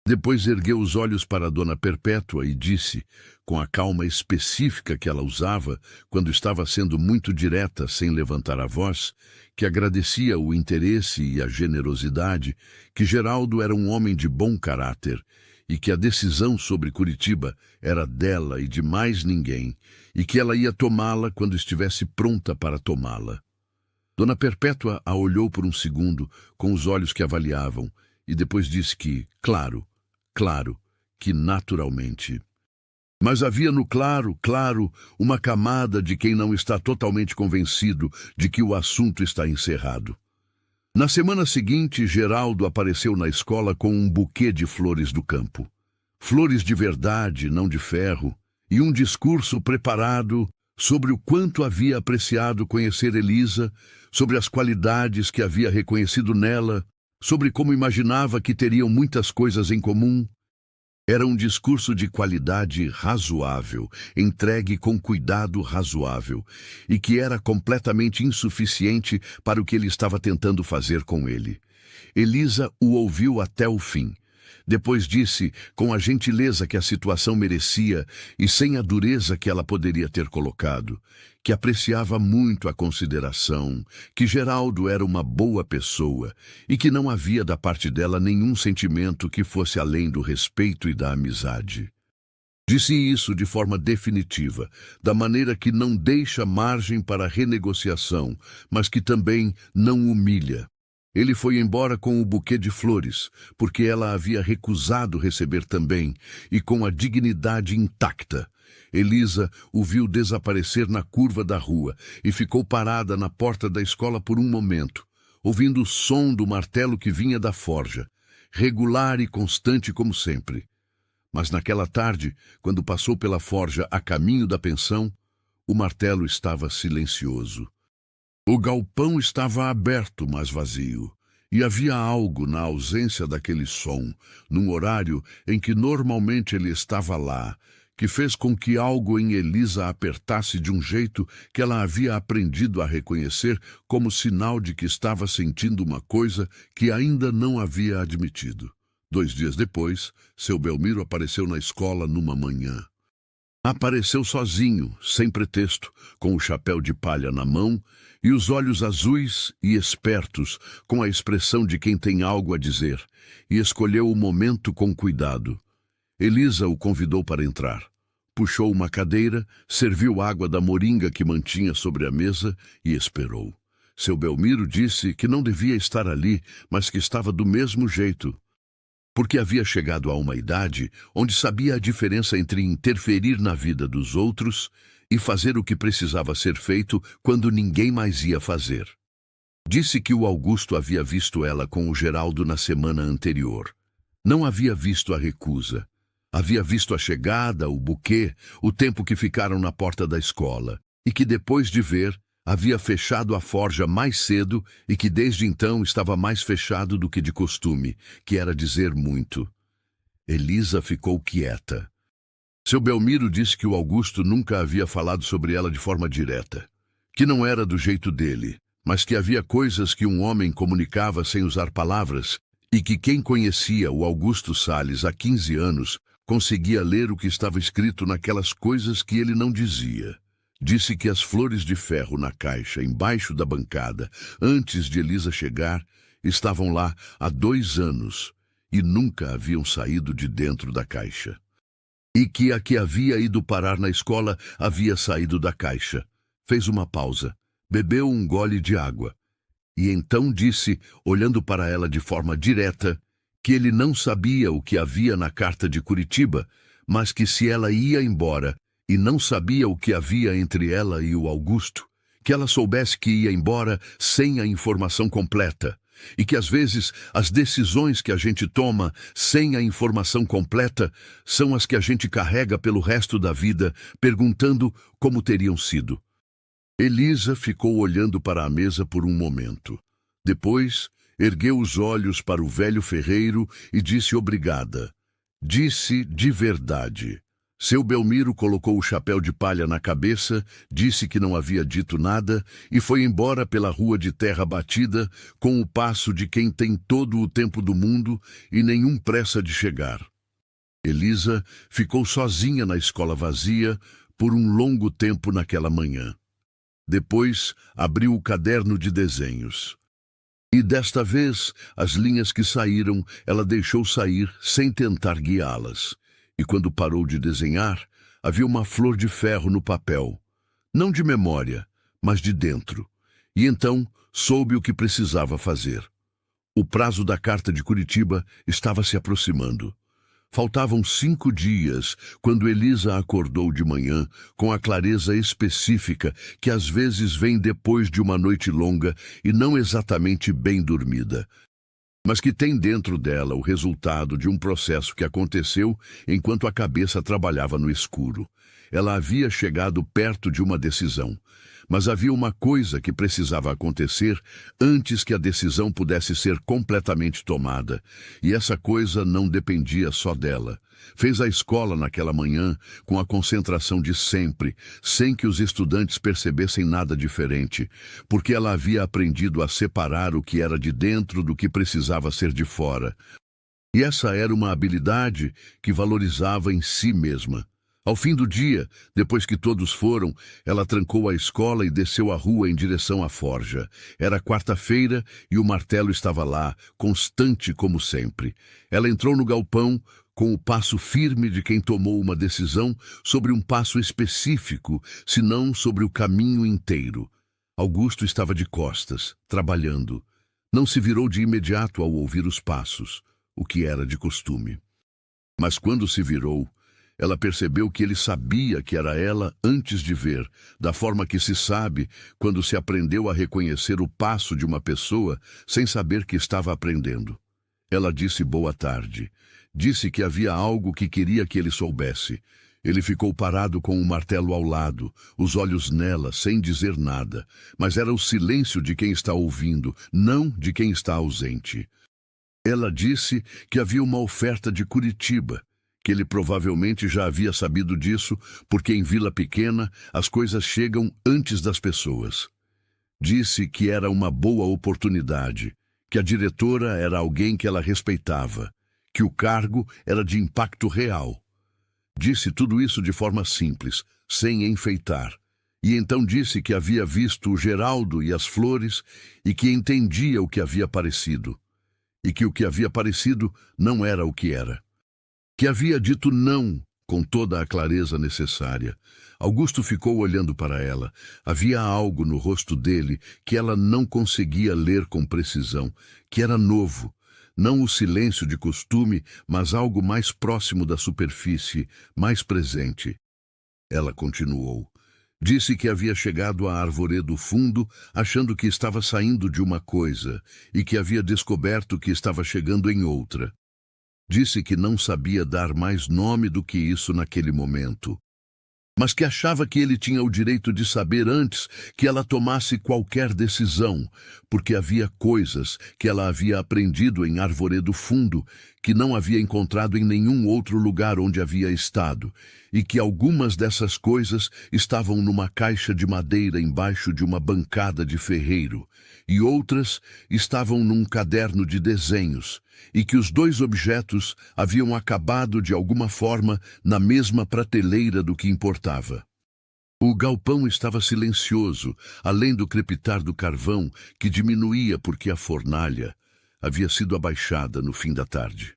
Speaker 1: Depois ergueu os olhos para a Dona Perpétua e disse, com a calma específica que ela usava quando estava sendo muito direta sem levantar a voz, que agradecia o interesse e a generosidade, que Geraldo era um homem de bom caráter e que a decisão sobre Curitiba era dela e de mais ninguém, e que ela ia tomá-la quando estivesse pronta para tomá-la. Dona Perpétua a olhou por um segundo, com os olhos que avaliavam, e depois disse que, claro, que naturalmente. Mas havia no claro, uma camada de quem não está totalmente convencido de que o assunto está encerrado. Na semana seguinte, Geraldo apareceu na escola com um buquê de flores do campo. Flores de verdade, não de ferro, e um discurso preparado sobre o quanto havia apreciado conhecer Elisa, sobre as qualidades que havia reconhecido nela, sobre como imaginava que teriam muitas coisas em comum. Era um discurso de qualidade razoável, entregue com cuidado razoável, e que era completamente insuficiente para o que ele estava tentando fazer com ele. Elisa o ouviu até o fim. Depois disse, com a gentileza que a situação merecia e sem a dureza que ela poderia ter colocado, que apreciava muito a consideração, que Geraldo era uma boa pessoa e que não havia da parte dela nenhum sentimento que fosse além do respeito e da amizade. Disse isso de forma definitiva, da maneira que não deixa margem para renegociação, mas que também não humilha. Ele foi embora com o buquê de flores, porque ela havia recusado receber também, e com a dignidade intacta. Elisa o viu desaparecer na curva da rua e ficou parada na porta da escola por um momento, ouvindo o som do martelo que vinha da forja, regular e constante como sempre. Mas naquela tarde, quando passou pela forja a caminho da pensão, o martelo estava silencioso. O galpão estava aberto, mas vazio, e havia algo na ausência daquele som, num horário em que normalmente ele estava lá, que fez com que algo em Elisa apertasse de um jeito que ela havia aprendido a reconhecer como sinal de que estava sentindo uma coisa que ainda não havia admitido. 2 dias depois, seu Belmiro apareceu na escola numa manhã. Apareceu sozinho, sem pretexto, com o chapéu de palha na mão e os olhos azuis e espertos, com a expressão de quem tem algo a dizer, e escolheu o momento com cuidado. Elisa o convidou para entrar. Puxou uma cadeira, serviu água da moringa que mantinha sobre a mesa e esperou. Seu Belmiro disse que não devia estar ali, mas que estava do mesmo jeito, porque havia chegado a uma idade onde sabia a diferença entre interferir na vida dos outros e fazer o que precisava ser feito quando ninguém mais ia fazer. Disse que o Augusto havia visto ela com o Geraldo na semana anterior. Não havia visto a recusa. Havia visto a chegada, o buquê, o tempo que ficaram na porta da escola, e que depois de ver, havia fechado a forja mais cedo e que desde então estava mais fechado do que de costume, que era dizer muito. Elisa ficou quieta. Seu Belmiro disse que o Augusto nunca havia falado sobre ela de forma direta, que não era do jeito dele, mas que havia coisas que um homem comunicava sem usar palavras e que quem conhecia o Augusto Salles há 15 anos conseguia ler o que estava escrito naquelas coisas que ele não dizia. Disse que as flores de ferro na caixa, embaixo da bancada, antes de Elisa chegar, estavam lá há 2 anos e nunca haviam saído de dentro da caixa. E que a que havia ido parar na escola havia saído da caixa. Fez uma pausa, bebeu um gole de água. E então disse, olhando para ela de forma direta, que ele não sabia o que havia na carta de Curitiba, mas que se ela ia embora, e não sabia o que havia entre ela e o Augusto, que ela soubesse que ia embora sem a informação completa, e que às vezes as decisões que a gente toma sem a informação completa são as que a gente carrega pelo resto da vida, perguntando como teriam sido. Elisa ficou olhando para a mesa por um momento. Depois, ergueu os olhos para o velho ferreiro e disse obrigada. Disse de verdade. Seu Belmiro colocou o chapéu de palha na cabeça, disse que não havia dito nada e foi embora pela rua de terra batida com o passo de quem tem todo o tempo do mundo e nenhum pressa de chegar. Elisa ficou sozinha na escola vazia por um longo tempo naquela manhã. Depois, abriu o caderno de desenhos. E desta vez, as linhas que saíram, ela deixou sair sem tentar guiá-las. E quando parou de desenhar, havia uma flor de ferro no papel. Não de memória, mas de dentro. E então soube o que precisava fazer. O prazo da carta de Curitiba estava se aproximando. Faltavam 5 dias quando Elisa acordou de manhã com a clareza específica que às vezes vem depois de uma noite longa e não exatamente bem dormida, mas que tem dentro dela o resultado de um processo que aconteceu enquanto a cabeça trabalhava no escuro. Ela havia chegado perto de uma decisão, mas havia uma coisa que precisava acontecer antes que a decisão pudesse ser completamente tomada, e essa coisa não dependia só dela. Fez a escola naquela manhã com a concentração de sempre, sem que os estudantes percebessem nada diferente, porque ela havia aprendido a separar o que era de dentro do que precisava ser de fora. E essa era uma habilidade que valorizava em si mesma. Ao fim do dia, depois que todos foram, ela trancou a escola e desceu a rua em direção à forja. Era quarta-feira e o martelo estava lá, constante como sempre. Ela entrou no galpão com o passo firme de quem tomou uma decisão sobre um passo específico, se não sobre o caminho inteiro. Augusto estava de costas, trabalhando. Não se virou de imediato ao ouvir os passos, o que era de costume. Mas quando se virou, ela percebeu que ele sabia que era ela antes de ver, da forma que se sabe quando se aprendeu a reconhecer o passo de uma pessoa sem saber que estava aprendendo. Ela disse boa tarde. Disse que havia algo que queria que ele soubesse. Ele ficou parado com o martelo ao lado, os olhos nela, sem dizer nada. Mas era o silêncio de quem está ouvindo, não de quem está ausente. Ela disse que havia uma oferta de Curitiba, que ele provavelmente já havia sabido disso, porque em Vila Pequena as coisas chegam antes das pessoas. Disse que era uma boa oportunidade, que a diretora era alguém que ela respeitava, que o cargo era de impacto real. Disse tudo isso de forma simples, sem enfeitar. E então disse que havia visto o Geraldo e as flores e que entendia o que havia parecido. E que o que havia parecido não era o que era. Que havia dito não com toda a clareza necessária. Augusto ficou olhando para ela. Havia algo no rosto dele que ela não conseguia ler com precisão, que era novo. Não o silêncio de costume, mas algo mais próximo da superfície, mais presente. Ela continuou. Disse que havia chegado à Arvoredo Fundo, achando que estava saindo de uma coisa, e que havia descoberto que estava chegando em outra. Disse que não sabia dar mais nome do que isso naquele momento, mas que achava que ele tinha o direito de saber antes que ela tomasse qualquer decisão, porque havia coisas que ela havia aprendido em Arvoredo Fundo que não havia encontrado em nenhum outro lugar onde havia estado, e que algumas dessas coisas estavam numa caixa de madeira embaixo de uma bancada de ferreiro, e outras estavam num caderno de desenhos, e que os 2 objetos haviam acabado de alguma forma na mesma prateleira do que importava. O galpão estava silencioso, além do crepitar do carvão, que diminuía porque a fornalha havia sido abaixada no fim da tarde.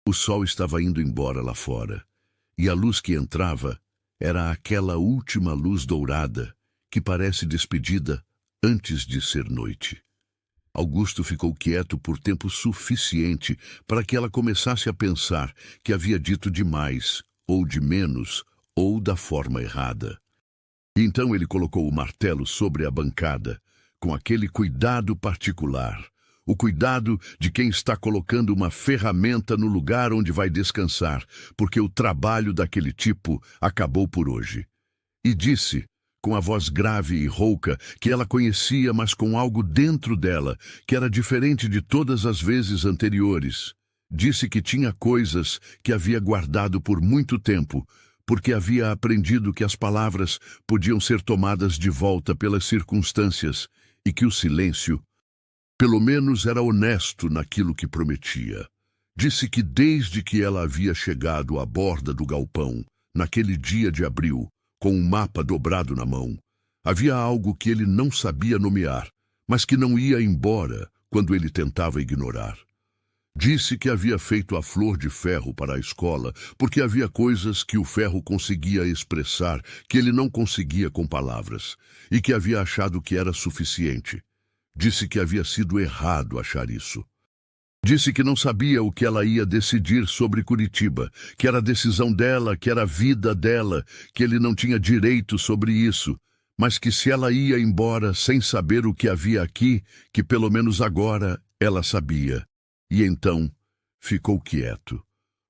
Speaker 1: O sol estava indo embora lá fora, e a luz que entrava era aquela última luz dourada que parece despedida antes de ser noite. Augusto ficou quieto por tempo suficiente para que ela começasse a pensar que havia dito demais, ou de menos, ou da forma errada. Então ele colocou o martelo sobre a bancada, com aquele cuidado particular, o cuidado de quem está colocando uma ferramenta no lugar onde vai descansar, porque o trabalho daquele tipo acabou por hoje. E disse, com a voz grave e rouca, que ela conhecia, mas com algo dentro dela, que era diferente de todas as vezes anteriores. Disse que tinha coisas que havia guardado por muito tempo, porque havia aprendido que as palavras podiam ser tomadas de volta pelas circunstâncias, e que o silêncio, pelo menos, era honesto naquilo que prometia. Disse que desde que ela havia chegado à borda do galpão, naquele dia de abril, com um mapa dobrado na mão, havia algo que ele não sabia nomear, mas que não ia embora quando ele tentava ignorar. Disse que havia feito a flor de ferro para a escola, porque havia coisas que o ferro conseguia expressar que ele não conseguia com palavras, e que havia achado que era suficiente. Disse que havia sido errado achar isso. Disse que não sabia o que ela ia decidir sobre Curitiba, que era a decisão dela, que era a vida dela, que ele não tinha direito sobre isso, mas que se ela ia embora sem saber o que havia aqui, que pelo menos agora ela sabia. E então ficou quieto,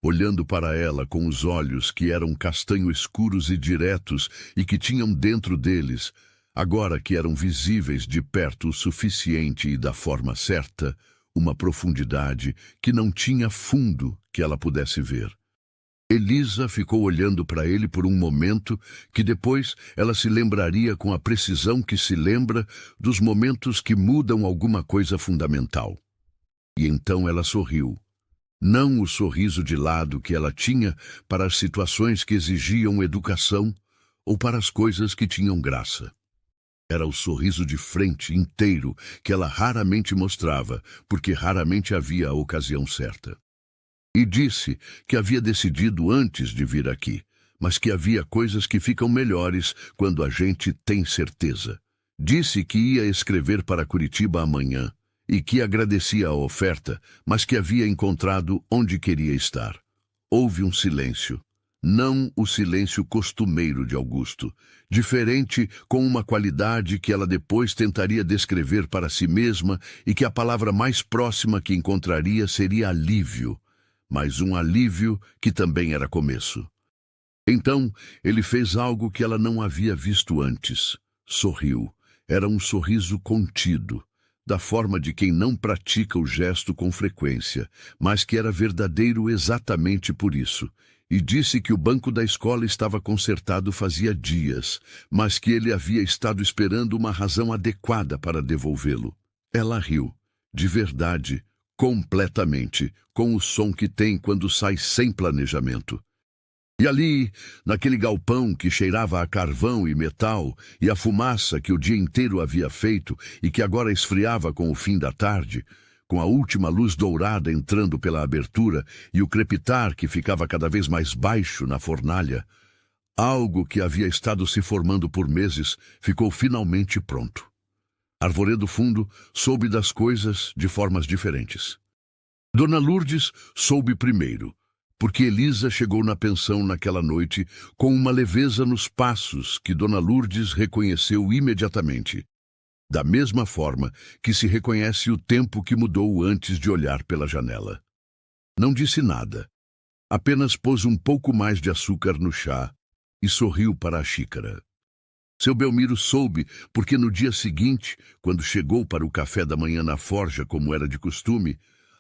Speaker 1: olhando para ela com os olhos que eram castanho escuros e diretos e que tinham dentro deles, agora que eram visíveis de perto o suficiente e da forma certa, uma profundidade que não tinha fundo que ela pudesse ver. Elisa ficou olhando para ele por um momento que depois ela se lembraria com a precisão que se lembra dos momentos que mudam alguma coisa fundamental. E então ela sorriu. Não o sorriso de lado que ela tinha para as situações que exigiam educação ou para as coisas que tinham graça. Era o sorriso de frente, inteiro, que ela raramente mostrava, porque raramente havia a ocasião certa. E disse que havia decidido antes de vir aqui, mas que havia coisas que ficam melhores quando a gente tem certeza. Disse que ia escrever para Curitiba amanhã e que agradecia a oferta, mas que havia encontrado onde queria estar. Houve um silêncio. Não o silêncio costumeiro de Augusto, diferente com uma qualidade que ela depois tentaria descrever para si mesma e que a palavra mais próxima que encontraria seria alívio, mas um alívio que também era começo. Então, ele fez algo que ela não havia visto antes. Sorriu. Era um sorriso contido, da forma de quem não pratica o gesto com frequência, mas que era verdadeiro exatamente por isso. E disse que o banco da escola estava consertado fazia dias, mas que ele havia estado esperando uma razão adequada para devolvê-lo. Ela riu, de verdade, completamente, com o som que tem quando sai sem planejamento. E ali, naquele galpão que cheirava a carvão e metal, e a fumaça que o dia inteiro havia feito e que agora esfriava com o fim da tarde, com a última luz dourada entrando pela abertura e o crepitar que ficava cada vez mais baixo na fornalha, algo que havia estado se formando por meses ficou finalmente pronto. Arvoredo Fundo soube das coisas de formas diferentes. Dona Lourdes soube primeiro, porque Elisa chegou na pensão naquela noite com uma leveza nos passos que Dona Lourdes reconheceu imediatamente, da mesma forma que se reconhece o tempo que mudou antes de olhar pela janela. Não disse nada, apenas pôs um pouco mais de açúcar no chá e sorriu para a xícara. Seu Belmiro soube, porque no dia seguinte, quando chegou para o café da manhã na forja como era de costume,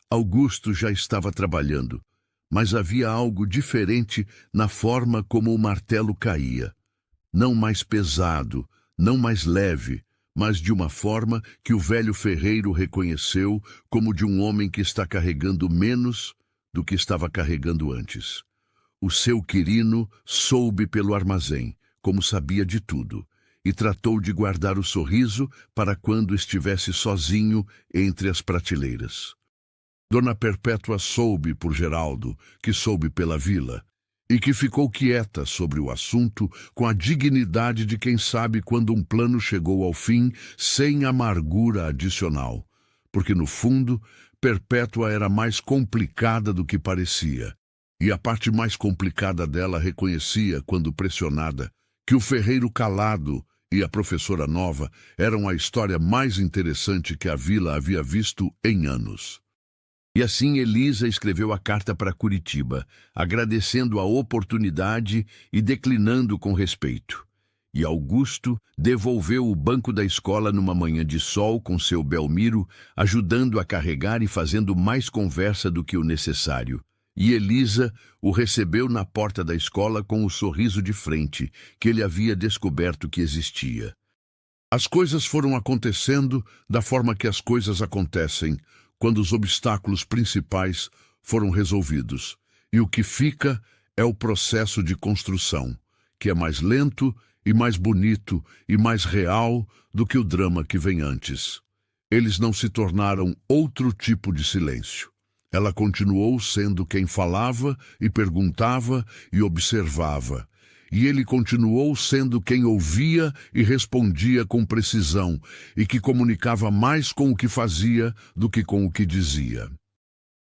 Speaker 1: Augusto já estava trabalhando, mas havia algo diferente na forma como o martelo caía. Não mais pesado, não mais leve, mas de uma forma que o velho ferreiro reconheceu como de um homem que está carregando menos do que estava carregando antes. O seu quirino soube pelo armazém, como sabia de tudo, e tratou de guardar o sorriso para quando estivesse sozinho entre as prateleiras. Dona Perpétua soube por Geraldo, que soube pela vila, e que ficou quieta sobre o assunto com a dignidade de quem sabe quando um plano chegou ao fim sem amargura adicional, porque no fundo Perpétua era mais complicada do que parecia, e a parte mais complicada dela reconhecia, quando pressionada, que o ferreiro calado e a professora nova eram a história mais interessante que a vila havia visto em anos. E assim Elisa escreveu a carta para Curitiba, agradecendo a oportunidade e declinando com respeito. E Augusto devolveu o banco da escola numa manhã de sol com seu Belmiro, ajudando a carregar e fazendo mais conversa do que o necessário. E Elisa o recebeu na porta da escola com o sorriso de frente que ele havia descoberto que existia. As coisas foram acontecendo da forma que as coisas acontecem, quando os obstáculos principais foram resolvidos, e o que fica é o processo de construção, que é mais lento e mais bonito e mais real do que o drama que vem antes. Eles não se tornaram outro tipo de silêncio. Ela continuou sendo quem falava e perguntava e observava. E ele continuou sendo quem ouvia e respondia com precisão, e que comunicava mais com o que fazia do que com o que dizia.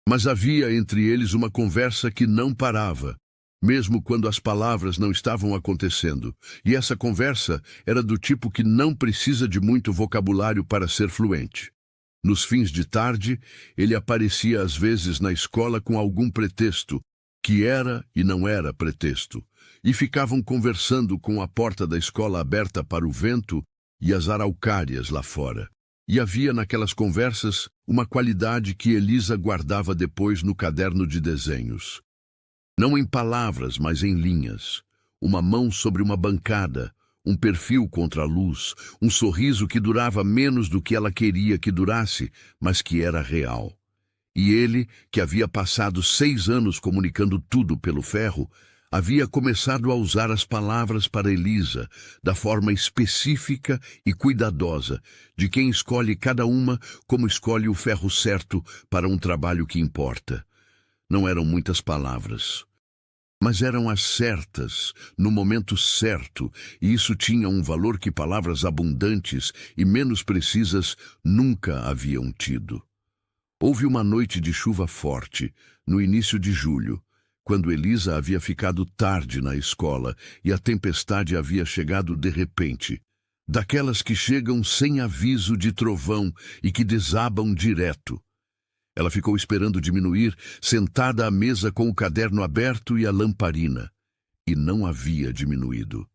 Speaker 1: Mas havia entre eles uma conversa que não parava, mesmo quando as palavras não estavam acontecendo. E essa conversa era do tipo que não precisa de muito vocabulário para ser fluente. Nos fins de tarde, ele aparecia às vezes na escola com algum pretexto, que era e não era pretexto, e ficavam conversando com a porta da escola aberta para o vento e as araucárias lá fora. E havia naquelas conversas uma qualidade que Elisa guardava depois no caderno de desenhos. Não em palavras, mas em linhas. Uma mão sobre uma bancada, um perfil contra a luz, um sorriso que durava menos do que ela queria que durasse, mas que era real. E ele, que havia passado 6 anos comunicando tudo pelo ferro, havia começado a usar as palavras para Elisa, da forma específica e cuidadosa, de quem escolhe cada uma como escolhe o ferro certo para um trabalho que importa. Não eram muitas palavras, mas eram as certas, no momento certo, e isso tinha um valor que palavras abundantes e menos precisas nunca haviam tido. Houve uma noite de chuva forte, no início de julho, quando Elisa havia ficado tarde na escola e a tempestade havia chegado de repente, daquelas que chegam sem aviso de trovão e que desabam direto. Ela ficou esperando diminuir, sentada à mesa com o caderno aberto e a lamparina, e não havia diminuído.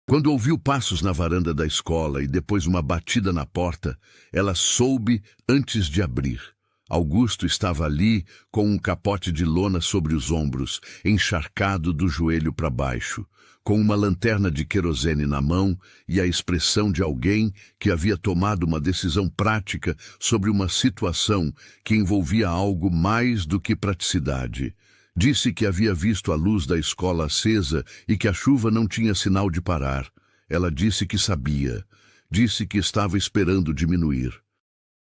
Speaker 1: Quando ouviu passos na varanda da escola e depois uma batida na porta, ela soube antes de abrir. Augusto estava ali com um capote de lona sobre os ombros, encharcado do joelho para baixo, com uma lanterna de querosene na mão e a expressão de alguém que havia tomado uma decisão prática sobre uma situação que envolvia algo mais do que praticidade. Disse que havia visto a luz da escola acesa e que a chuva não tinha sinal de parar. Ela disse que sabia. Disse que estava esperando diminuir.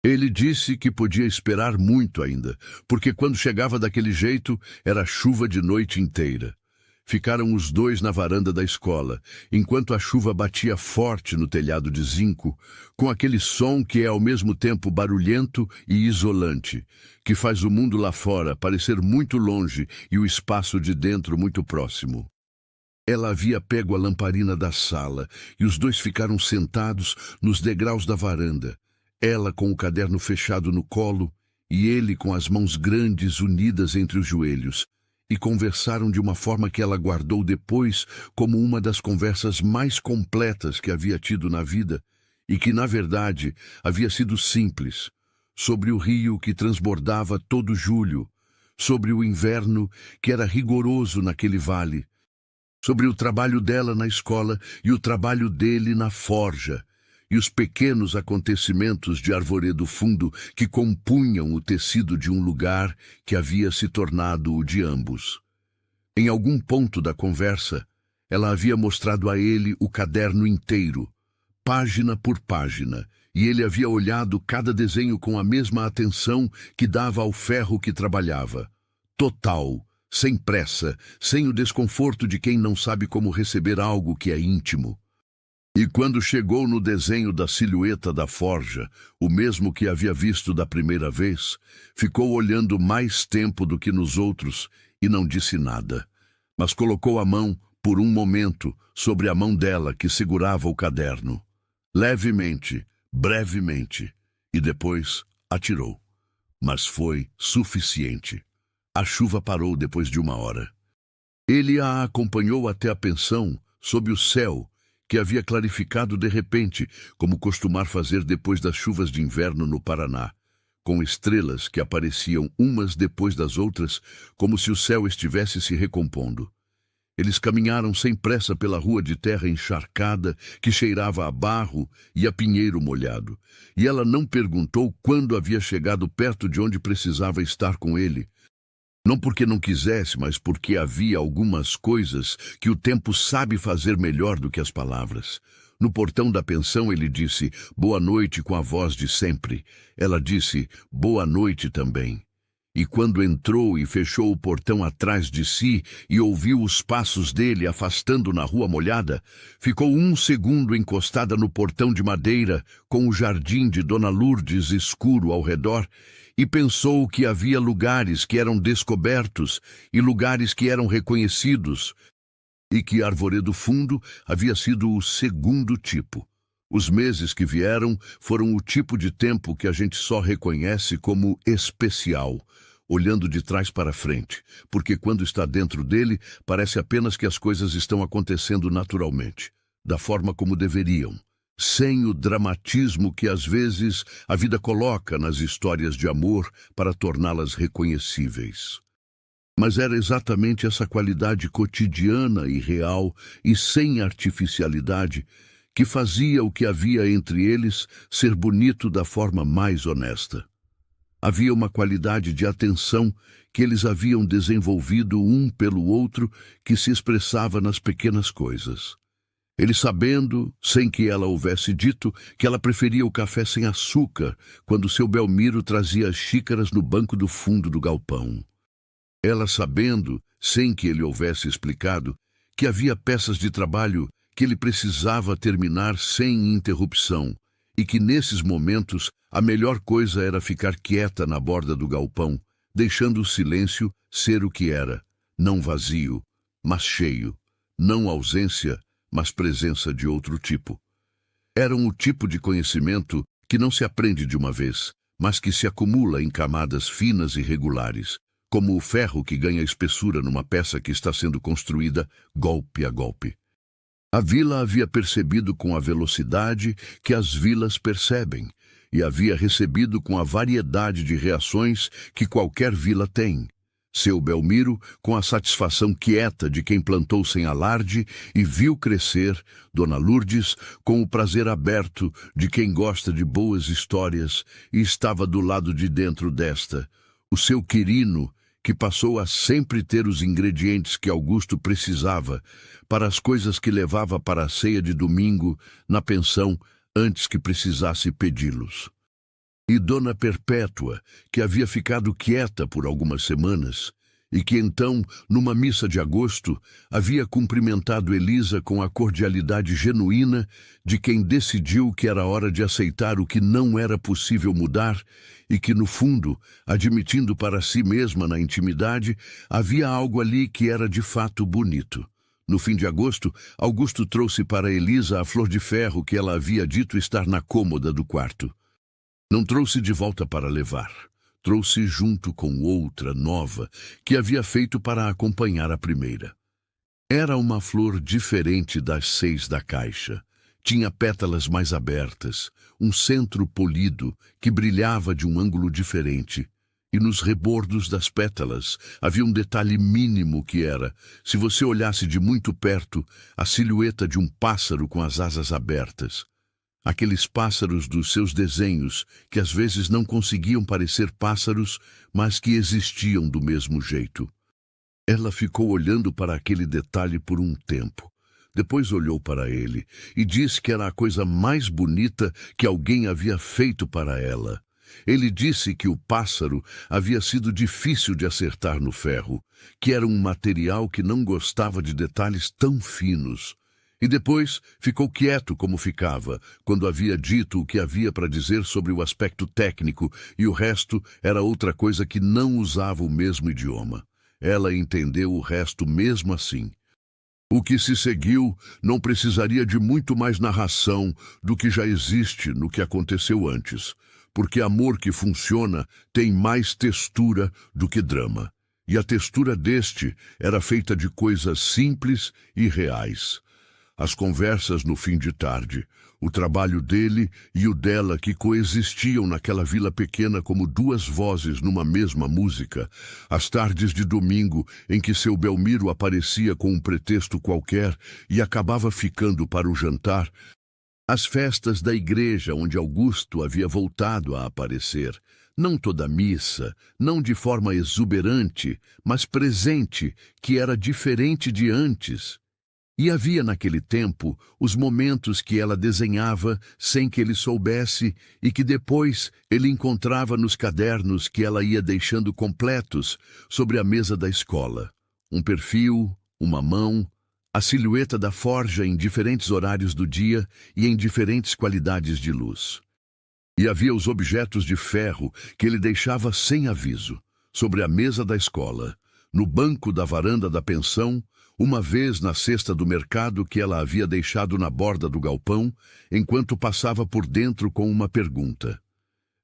Speaker 1: Ele disse que podia esperar muito ainda, porque quando chegava daquele jeito, era chuva de noite inteira. Ficaram os dois na varanda da escola, enquanto a chuva batia forte no telhado de zinco, com aquele som que é ao mesmo tempo barulhento e isolante, que faz o mundo lá fora parecer muito longe e o espaço de dentro muito próximo. Ela havia pego a lamparina da sala e os dois ficaram sentados nos degraus da varanda. Ela com o caderno fechado no colo e ele com as mãos grandes unidas entre os joelhos, e conversaram de uma forma que ela guardou depois como uma das conversas mais completas que havia tido na vida e que, na verdade, havia sido simples, sobre o rio que transbordava todo julho, sobre o inverno que era rigoroso naquele vale, sobre o trabalho dela na escola e o trabalho dele na forja, e os pequenos acontecimentos de Arvoredo Fundo que compunham o tecido de um lugar que havia se tornado o de ambos. Em algum ponto da conversa, ela havia mostrado a ele o caderno inteiro, página por página, e ele havia olhado cada desenho com a mesma atenção que dava ao ferro que trabalhava. Total, sem pressa, sem o desconforto de quem não sabe como receber algo que é íntimo. E quando chegou no desenho da silhueta da forja, o mesmo que havia visto da primeira vez, ficou olhando mais tempo do que nos outros e não disse nada, mas colocou a mão, por um momento, sobre a mão dela que segurava o caderno. Levemente, brevemente, e depois atirou. Mas foi suficiente. A chuva parou depois de 1 hora. Ele a acompanhou até a pensão, sob o céu, que havia clarificado de repente, como costumar fazer depois das chuvas de inverno no Paraná, com estrelas que apareciam umas depois das outras, como se o céu estivesse se recompondo. Eles caminharam sem pressa pela rua de terra encharcada, que cheirava a barro e a pinheiro molhado, e ela não perguntou quando havia chegado perto de onde precisava estar com ele, não porque não quisesse, mas porque havia algumas coisas que o tempo sabe fazer melhor do que as palavras. No portão da pensão ele disse, boa noite com a voz de sempre. Ela disse, boa noite também. E quando entrou e fechou o portão atrás de si e ouviu os passos dele afastando na rua molhada, ficou um segundo encostada no portão de madeira, com o jardim de Dona Lourdes escuro ao redor, e pensou que havia lugares que eram descobertos e lugares que eram reconhecidos, e que Arvoredo Fundo havia sido o segundo tipo. Os meses que vieram foram o tipo de tempo que a gente só reconhece como especial, olhando de trás para frente, porque quando está dentro dele, parece apenas que as coisas estão acontecendo naturalmente, da forma como deveriam, sem o dramatismo que às vezes a vida coloca nas histórias de amor para torná-las reconhecíveis. Mas era exatamente essa qualidade cotidiana e real e sem artificialidade que fazia o que havia entre eles ser bonito da forma mais honesta. Havia uma qualidade de atenção que eles haviam desenvolvido um pelo outro que se expressava nas pequenas coisas. Ele sabendo, sem que ela houvesse dito, que ela preferia o café sem açúcar quando seu Belmiro trazia as xícaras no banco do fundo do galpão. Ela sabendo, sem que ele houvesse explicado, que havia peças de trabalho que ele precisava terminar sem interrupção e que nesses momentos a melhor coisa era ficar quieta na borda do galpão, deixando o silêncio ser o que era, não vazio, mas cheio, não ausência, mas presença de outro tipo. Eram o tipo de conhecimento que não se aprende de uma vez, mas que se acumula em camadas finas e regulares, como o ferro que ganha espessura numa peça que está sendo construída golpe a golpe. A vila havia percebido com a velocidade que as vilas percebem, e havia recebido com a variedade de reações que qualquer vila tem. Seu Belmiro, com a satisfação quieta de quem plantou sem alarde e viu crescer, Dona Lourdes, com o prazer aberto de quem gosta de boas histórias e estava do lado de dentro desta, o seu Quirino, que passou a sempre ter os ingredientes que Augusto precisava para as coisas que levava para a ceia de domingo na pensão antes que precisasse pedi-los. E Dona Perpétua, que havia ficado quieta por algumas semanas, e que então, numa missa de agosto, havia cumprimentado Elisa com a cordialidade genuína de quem decidiu que era hora de aceitar o que não era possível mudar e que, no fundo, admitindo para si mesma na intimidade, havia algo ali que era de fato bonito. No fim de agosto, Augusto trouxe para Elisa a flor de ferro que ela havia dito estar na cômoda do quarto. Não trouxe de volta para levar. Trouxe junto com outra, nova, que havia feito para acompanhar a primeira. Era uma flor diferente das 6 da caixa. Tinha pétalas mais abertas, um centro polido que brilhava de um ângulo diferente. E nos rebordos das pétalas havia um detalhe mínimo que era, se você olhasse de muito perto, a silhueta de um pássaro com as asas abertas. Aqueles pássaros dos seus desenhos, que às vezes não conseguiam parecer pássaros, mas que existiam do mesmo jeito. Ela ficou olhando para aquele detalhe por um tempo. Depois olhou para ele e disse que era a coisa mais bonita que alguém havia feito para ela. Ele disse que o pássaro havia sido difícil de acertar no ferro, que era um material que não gostava de detalhes tão finos. E depois ficou quieto como ficava, quando havia dito o que havia para dizer sobre o aspecto técnico, e o resto era outra coisa que não usava o mesmo idioma. Ela entendeu o resto mesmo assim. O que se seguiu não precisaria de muito mais narração do que já existe no que aconteceu antes, porque amor que funciona tem mais textura do que drama. E a textura deste era feita de coisas simples e reais. As conversas no fim de tarde, o trabalho dele e o dela que coexistiam naquela vila pequena como duas vozes numa mesma música, as tardes de domingo em que seu Belmiro aparecia com um pretexto qualquer e acabava ficando para o jantar, as festas da igreja onde Augusto havia voltado a aparecer, não toda missa, não de forma exuberante, mas presente, que era diferente de antes. E havia naquele tempo os momentos que ela desenhava sem que ele soubesse e que depois ele encontrava nos cadernos que ela ia deixando completos sobre a mesa da escola. Um perfil, uma mão, a silhueta da forja em diferentes horários do dia e em diferentes qualidades de luz. E havia os objetos de ferro que ele deixava sem aviso, sobre a mesa da escola, no banco da varanda da pensão, uma vez na cesta do mercado que ela havia deixado na borda do galpão, enquanto passava por dentro com uma pergunta.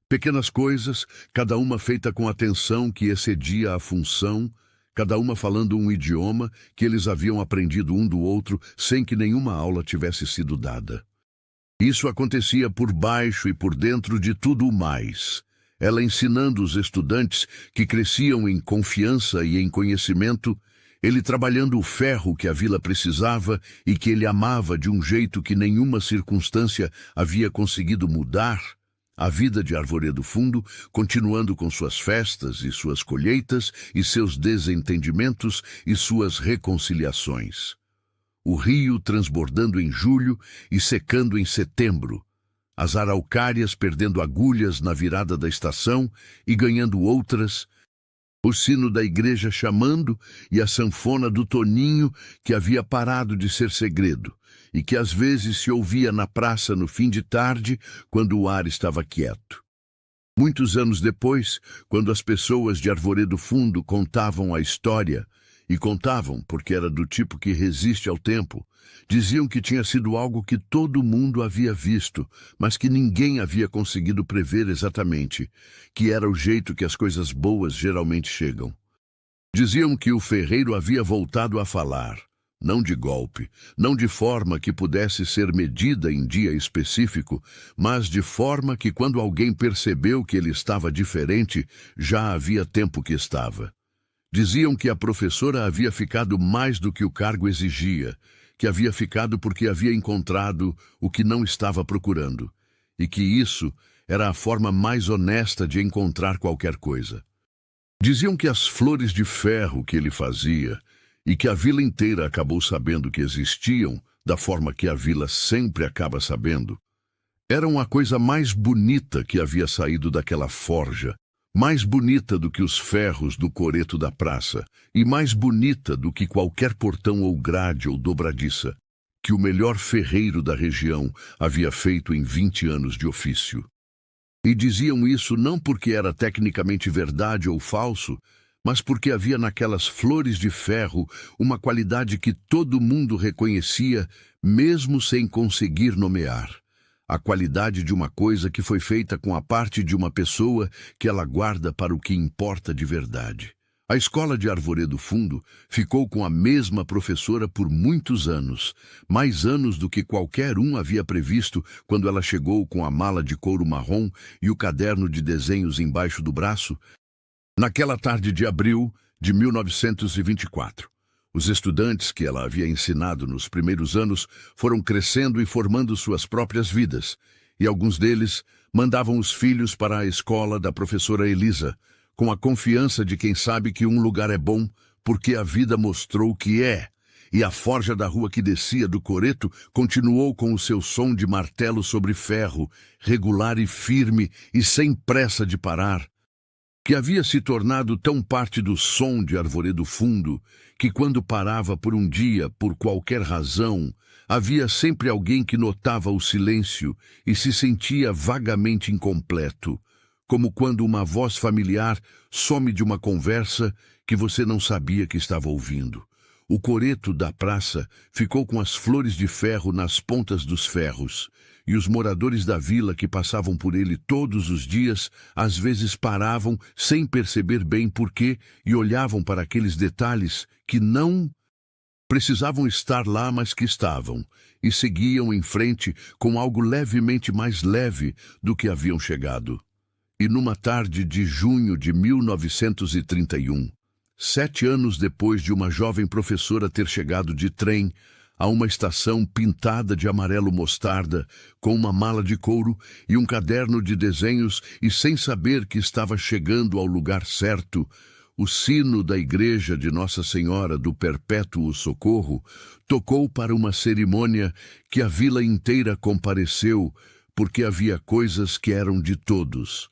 Speaker 1: Pequenas coisas, cada uma feita com atenção que excedia a função, cada uma falando um idioma que eles haviam aprendido um do outro sem que nenhuma aula tivesse sido dada. Isso acontecia por baixo e por dentro de tudo o mais. Ela ensinando os estudantes que cresciam em confiança e em conhecimento, ele trabalhando o ferro que a vila precisava e que ele amava de um jeito que nenhuma circunstância havia conseguido mudar, a vida de Arvoredo Fundo, continuando com suas festas e suas colheitas e seus desentendimentos e suas reconciliações. O rio transbordando em julho e secando em setembro, as araucárias perdendo agulhas na virada da estação e ganhando outras, o sino da igreja chamando e a sanfona do Toninho que havia parado de ser segredo e que às vezes se ouvia na praça no fim de tarde quando o ar estava quieto. Muitos anos depois, quando as pessoas de Arvoredo Fundo contavam a história, e contavam porque era do tipo que resiste ao tempo, diziam que tinha sido algo que todo mundo havia visto, mas que ninguém havia conseguido prever exatamente, que era o jeito que as coisas boas geralmente chegam. Diziam que o ferreiro havia voltado a falar, não de golpe, não de forma que pudesse ser medida em dia específico, mas de forma que quando alguém percebeu que ele estava diferente, já havia tempo que estava. Diziam que a professora havia ficado mais do que o cargo exigia, que havia ficado porque havia encontrado o que não estava procurando, e que isso era a forma mais honesta de encontrar qualquer coisa. Diziam que as flores de ferro que ele fazia, e que a vila inteira acabou sabendo que existiam, da forma que a vila sempre acaba sabendo, eram a coisa mais bonita que havia saído daquela forja, mais bonita do que os ferros do coreto da praça, e mais bonita do que qualquer portão ou grade ou dobradiça, que o melhor ferreiro da região havia feito em 20 anos de ofício. E diziam isso não porque era tecnicamente verdade ou falso, mas porque havia naquelas flores de ferro uma qualidade que todo mundo reconhecia, mesmo sem conseguir nomear. A qualidade de uma coisa que foi feita com a parte de uma pessoa que ela guarda para o que importa de verdade. A escola de Arvoredo Fundo ficou com a mesma professora por muitos anos, mais anos do que qualquer um havia previsto quando ela chegou com a mala de couro marrom e o caderno de desenhos embaixo do braço, naquela tarde de abril de 1924. Os estudantes que ela havia ensinado nos primeiros anos foram crescendo e formando suas próprias vidas, e alguns deles mandavam os filhos para a escola da professora Elisa, com a confiança de quem sabe que um lugar é bom porque a vida mostrou que é, e a forja da rua que descia do coreto continuou com o seu som de martelo sobre ferro, regular e firme e sem pressa de parar, que havia se tornado tão parte do som de Arvoredo Fundo, que quando parava por um dia, por qualquer razão, havia sempre alguém que notava o silêncio e se sentia vagamente incompleto, como quando uma voz familiar some de uma conversa que você não sabia que estava ouvindo. O coreto da praça ficou com as flores de ferro nas pontas dos ferros, e os moradores da vila que passavam por ele todos os dias, às vezes paravam sem perceber bem porquê e olhavam para aqueles detalhes que não precisavam estar lá, mas que estavam, e seguiam em frente com algo levemente mais leve do que haviam chegado. E numa tarde de junho de 1931, 7 anos depois de uma jovem professora ter chegado de trem a uma estação pintada de amarelo mostarda, com uma mala de couro e um caderno de desenhos, e sem saber que estava chegando ao lugar certo, O sino da igreja de Nossa Senhora do Perpétuo Socorro tocou para uma cerimônia que a vila inteira compareceu, porque havia coisas que eram de todos,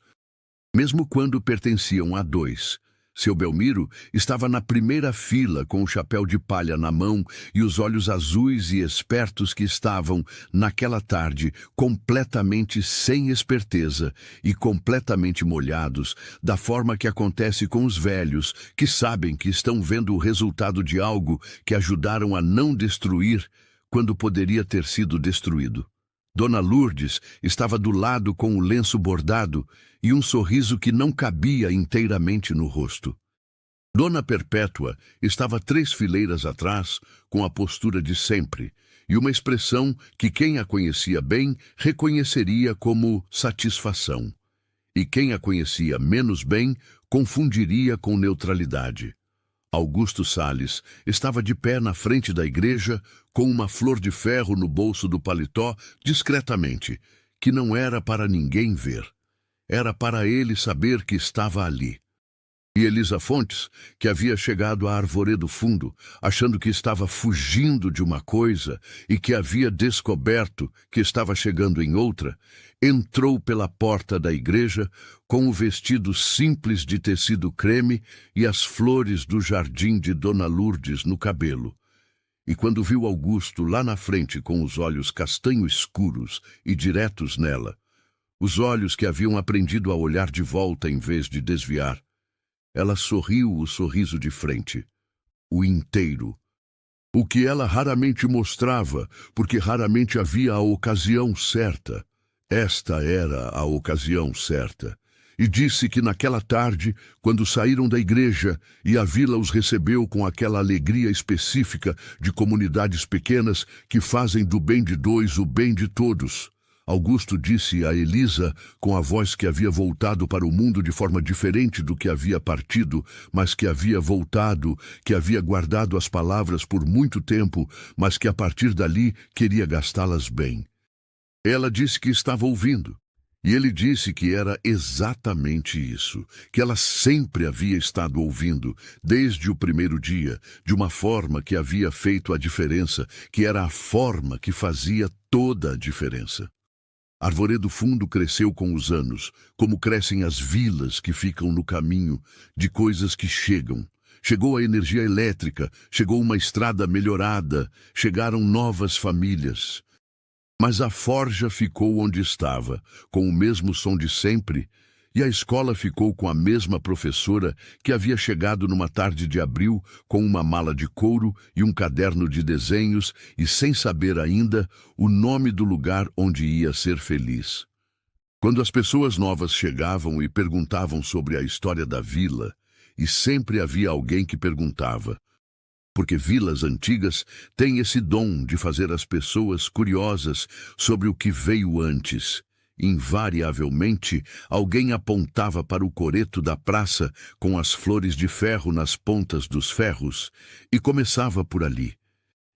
Speaker 1: mesmo quando pertenciam a dois. Seu Belmiro estava na primeira fila com o chapéu de palha na mão e os olhos azuis e espertos que estavam, naquela tarde, completamente sem esperteza e completamente molhados, da forma que acontece com os velhos, que sabem que estão vendo o resultado de algo que ajudaram a não destruir quando poderia ter sido destruído. Dona Lourdes estava do lado com o lenço bordado e um sorriso que não cabia inteiramente no rosto. Dona Perpétua estava 3 fileiras atrás, com a postura de sempre, e uma expressão que quem a conhecia bem reconheceria como satisfação, e quem a conhecia menos bem confundiria com neutralidade. Augusto Salles estava de pé na frente da igreja, com uma flor de ferro no bolso do paletó, discretamente, que não era para ninguém ver. Era para ele saber que estava ali. E Elisa Fontes, que havia chegado a Arvoredo Fundo, achando que estava fugindo de uma coisa e que havia descoberto que estava chegando em outra, entrou pela porta da igreja com o vestido simples de tecido creme e as flores do jardim de Dona Lourdes no cabelo. E quando viu Augusto lá na frente com os olhos castanho escuros e diretos nela, os olhos que haviam aprendido a olhar de volta em vez de desviar, ela sorriu o sorriso de frente, o inteiro. O que ela raramente mostrava, porque raramente havia a ocasião certa. Esta era a ocasião certa. E disse que naquela tarde, quando saíram da igreja e a vila os recebeu com aquela alegria específica de comunidades pequenas que fazem do bem de dois o bem de todos, Augusto disse a Elisa, com a voz que havia voltado para o mundo de forma diferente do que havia partido, mas que havia voltado, que havia guardado as palavras por muito tempo, mas que a partir dali queria gastá-las bem. Ela disse que estava ouvindo, e ele disse que era exatamente isso, que ela sempre havia estado ouvindo, desde o primeiro dia, de uma forma que havia feito a diferença, que era a forma que fazia toda a diferença. Arvoredo Fundo cresceu com os anos, como crescem as vilas que ficam no caminho de coisas que chegam. Chegou a energia elétrica, chegou uma estrada melhorada, chegaram novas famílias. Mas a forja ficou onde estava, com o mesmo som de sempre, e a escola ficou com a mesma professora que havia chegado numa tarde de abril com uma mala de couro e um caderno de desenhos e sem saber ainda o nome do lugar onde ia ser feliz. Quando as pessoas novas chegavam e perguntavam sobre a história da vila, e sempre havia alguém que perguntava, porque vilas antigas têm esse dom de fazer as pessoas curiosas sobre o que veio antes. Invariavelmente, alguém apontava para o coreto da praça com as flores de ferro nas pontas dos ferros e começava por ali.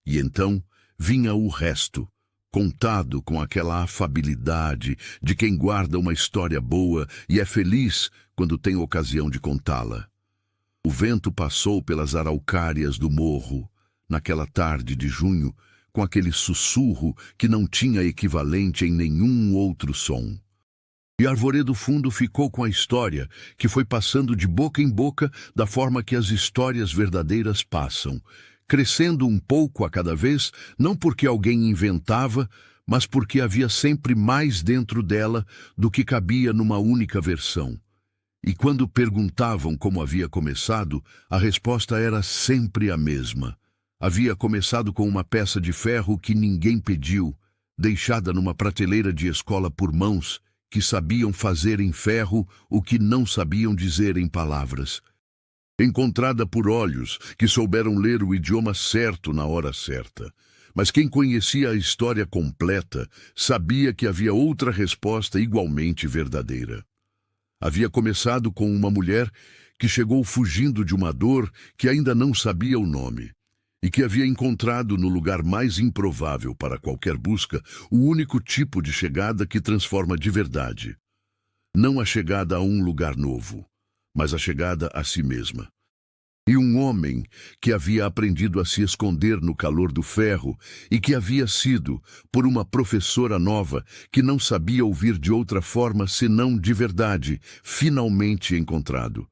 Speaker 1: E então vinha o resto, contado com aquela afabilidade de quem guarda uma história boa e é feliz quando tem ocasião de contá-la. O vento passou pelas araucárias do morro, naquela tarde de junho, com aquele sussurro que não tinha equivalente em nenhum outro som. E Arvoredo Fundo ficou com a história, que foi passando de boca em boca da forma que as histórias verdadeiras passam, crescendo um pouco a cada vez, não porque alguém inventava, mas porque havia sempre mais dentro dela do que cabia numa única versão. E quando perguntavam como havia começado, a resposta era sempre a mesma. Havia começado com uma peça de ferro que ninguém pediu, deixada numa prateleira de escola por mãos que sabiam fazer em ferro o que não sabiam dizer em palavras. Encontrada por olhos que souberam ler o idioma certo na hora certa. Mas quem conhecia a história completa sabia que havia outra resposta igualmente verdadeira. Havia começado com uma mulher que chegou fugindo de uma dor que ainda não sabia o nome, e que havia encontrado no lugar mais improvável para qualquer busca o único tipo de chegada que transforma de verdade. Não a chegada a um lugar novo, mas a chegada a si mesma. E um homem que havia aprendido a se esconder no calor do ferro e que havia sido, por uma professora nova que não sabia ouvir de outra forma senão de verdade, finalmente encontrado.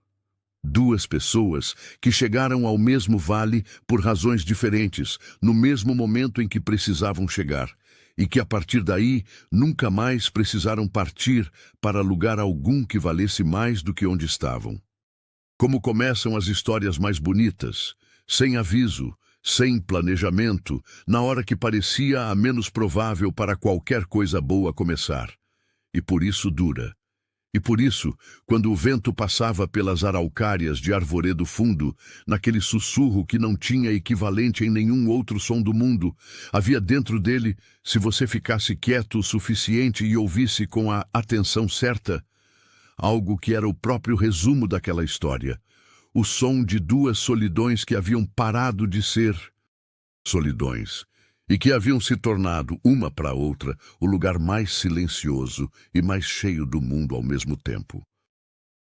Speaker 1: Duas pessoas que chegaram ao mesmo vale por razões diferentes, no mesmo momento em que precisavam chegar, e que a partir daí nunca mais precisaram partir para lugar algum que valesse mais do que onde estavam. Como começam as histórias mais bonitas, sem aviso, sem planejamento, na hora que parecia a menos provável para qualquer coisa boa começar. E por isso dura. E por isso, quando o vento passava pelas araucárias de Arvoredo Fundo, naquele sussurro que não tinha equivalente em nenhum outro som do mundo, havia dentro dele, se você ficasse quieto o suficiente e ouvisse com a atenção certa, algo que era o próprio resumo daquela história, o som de duas solidões que haviam parado de ser solidões, e que haviam se tornado, uma para outra, o lugar mais silencioso e mais cheio do mundo ao mesmo tempo.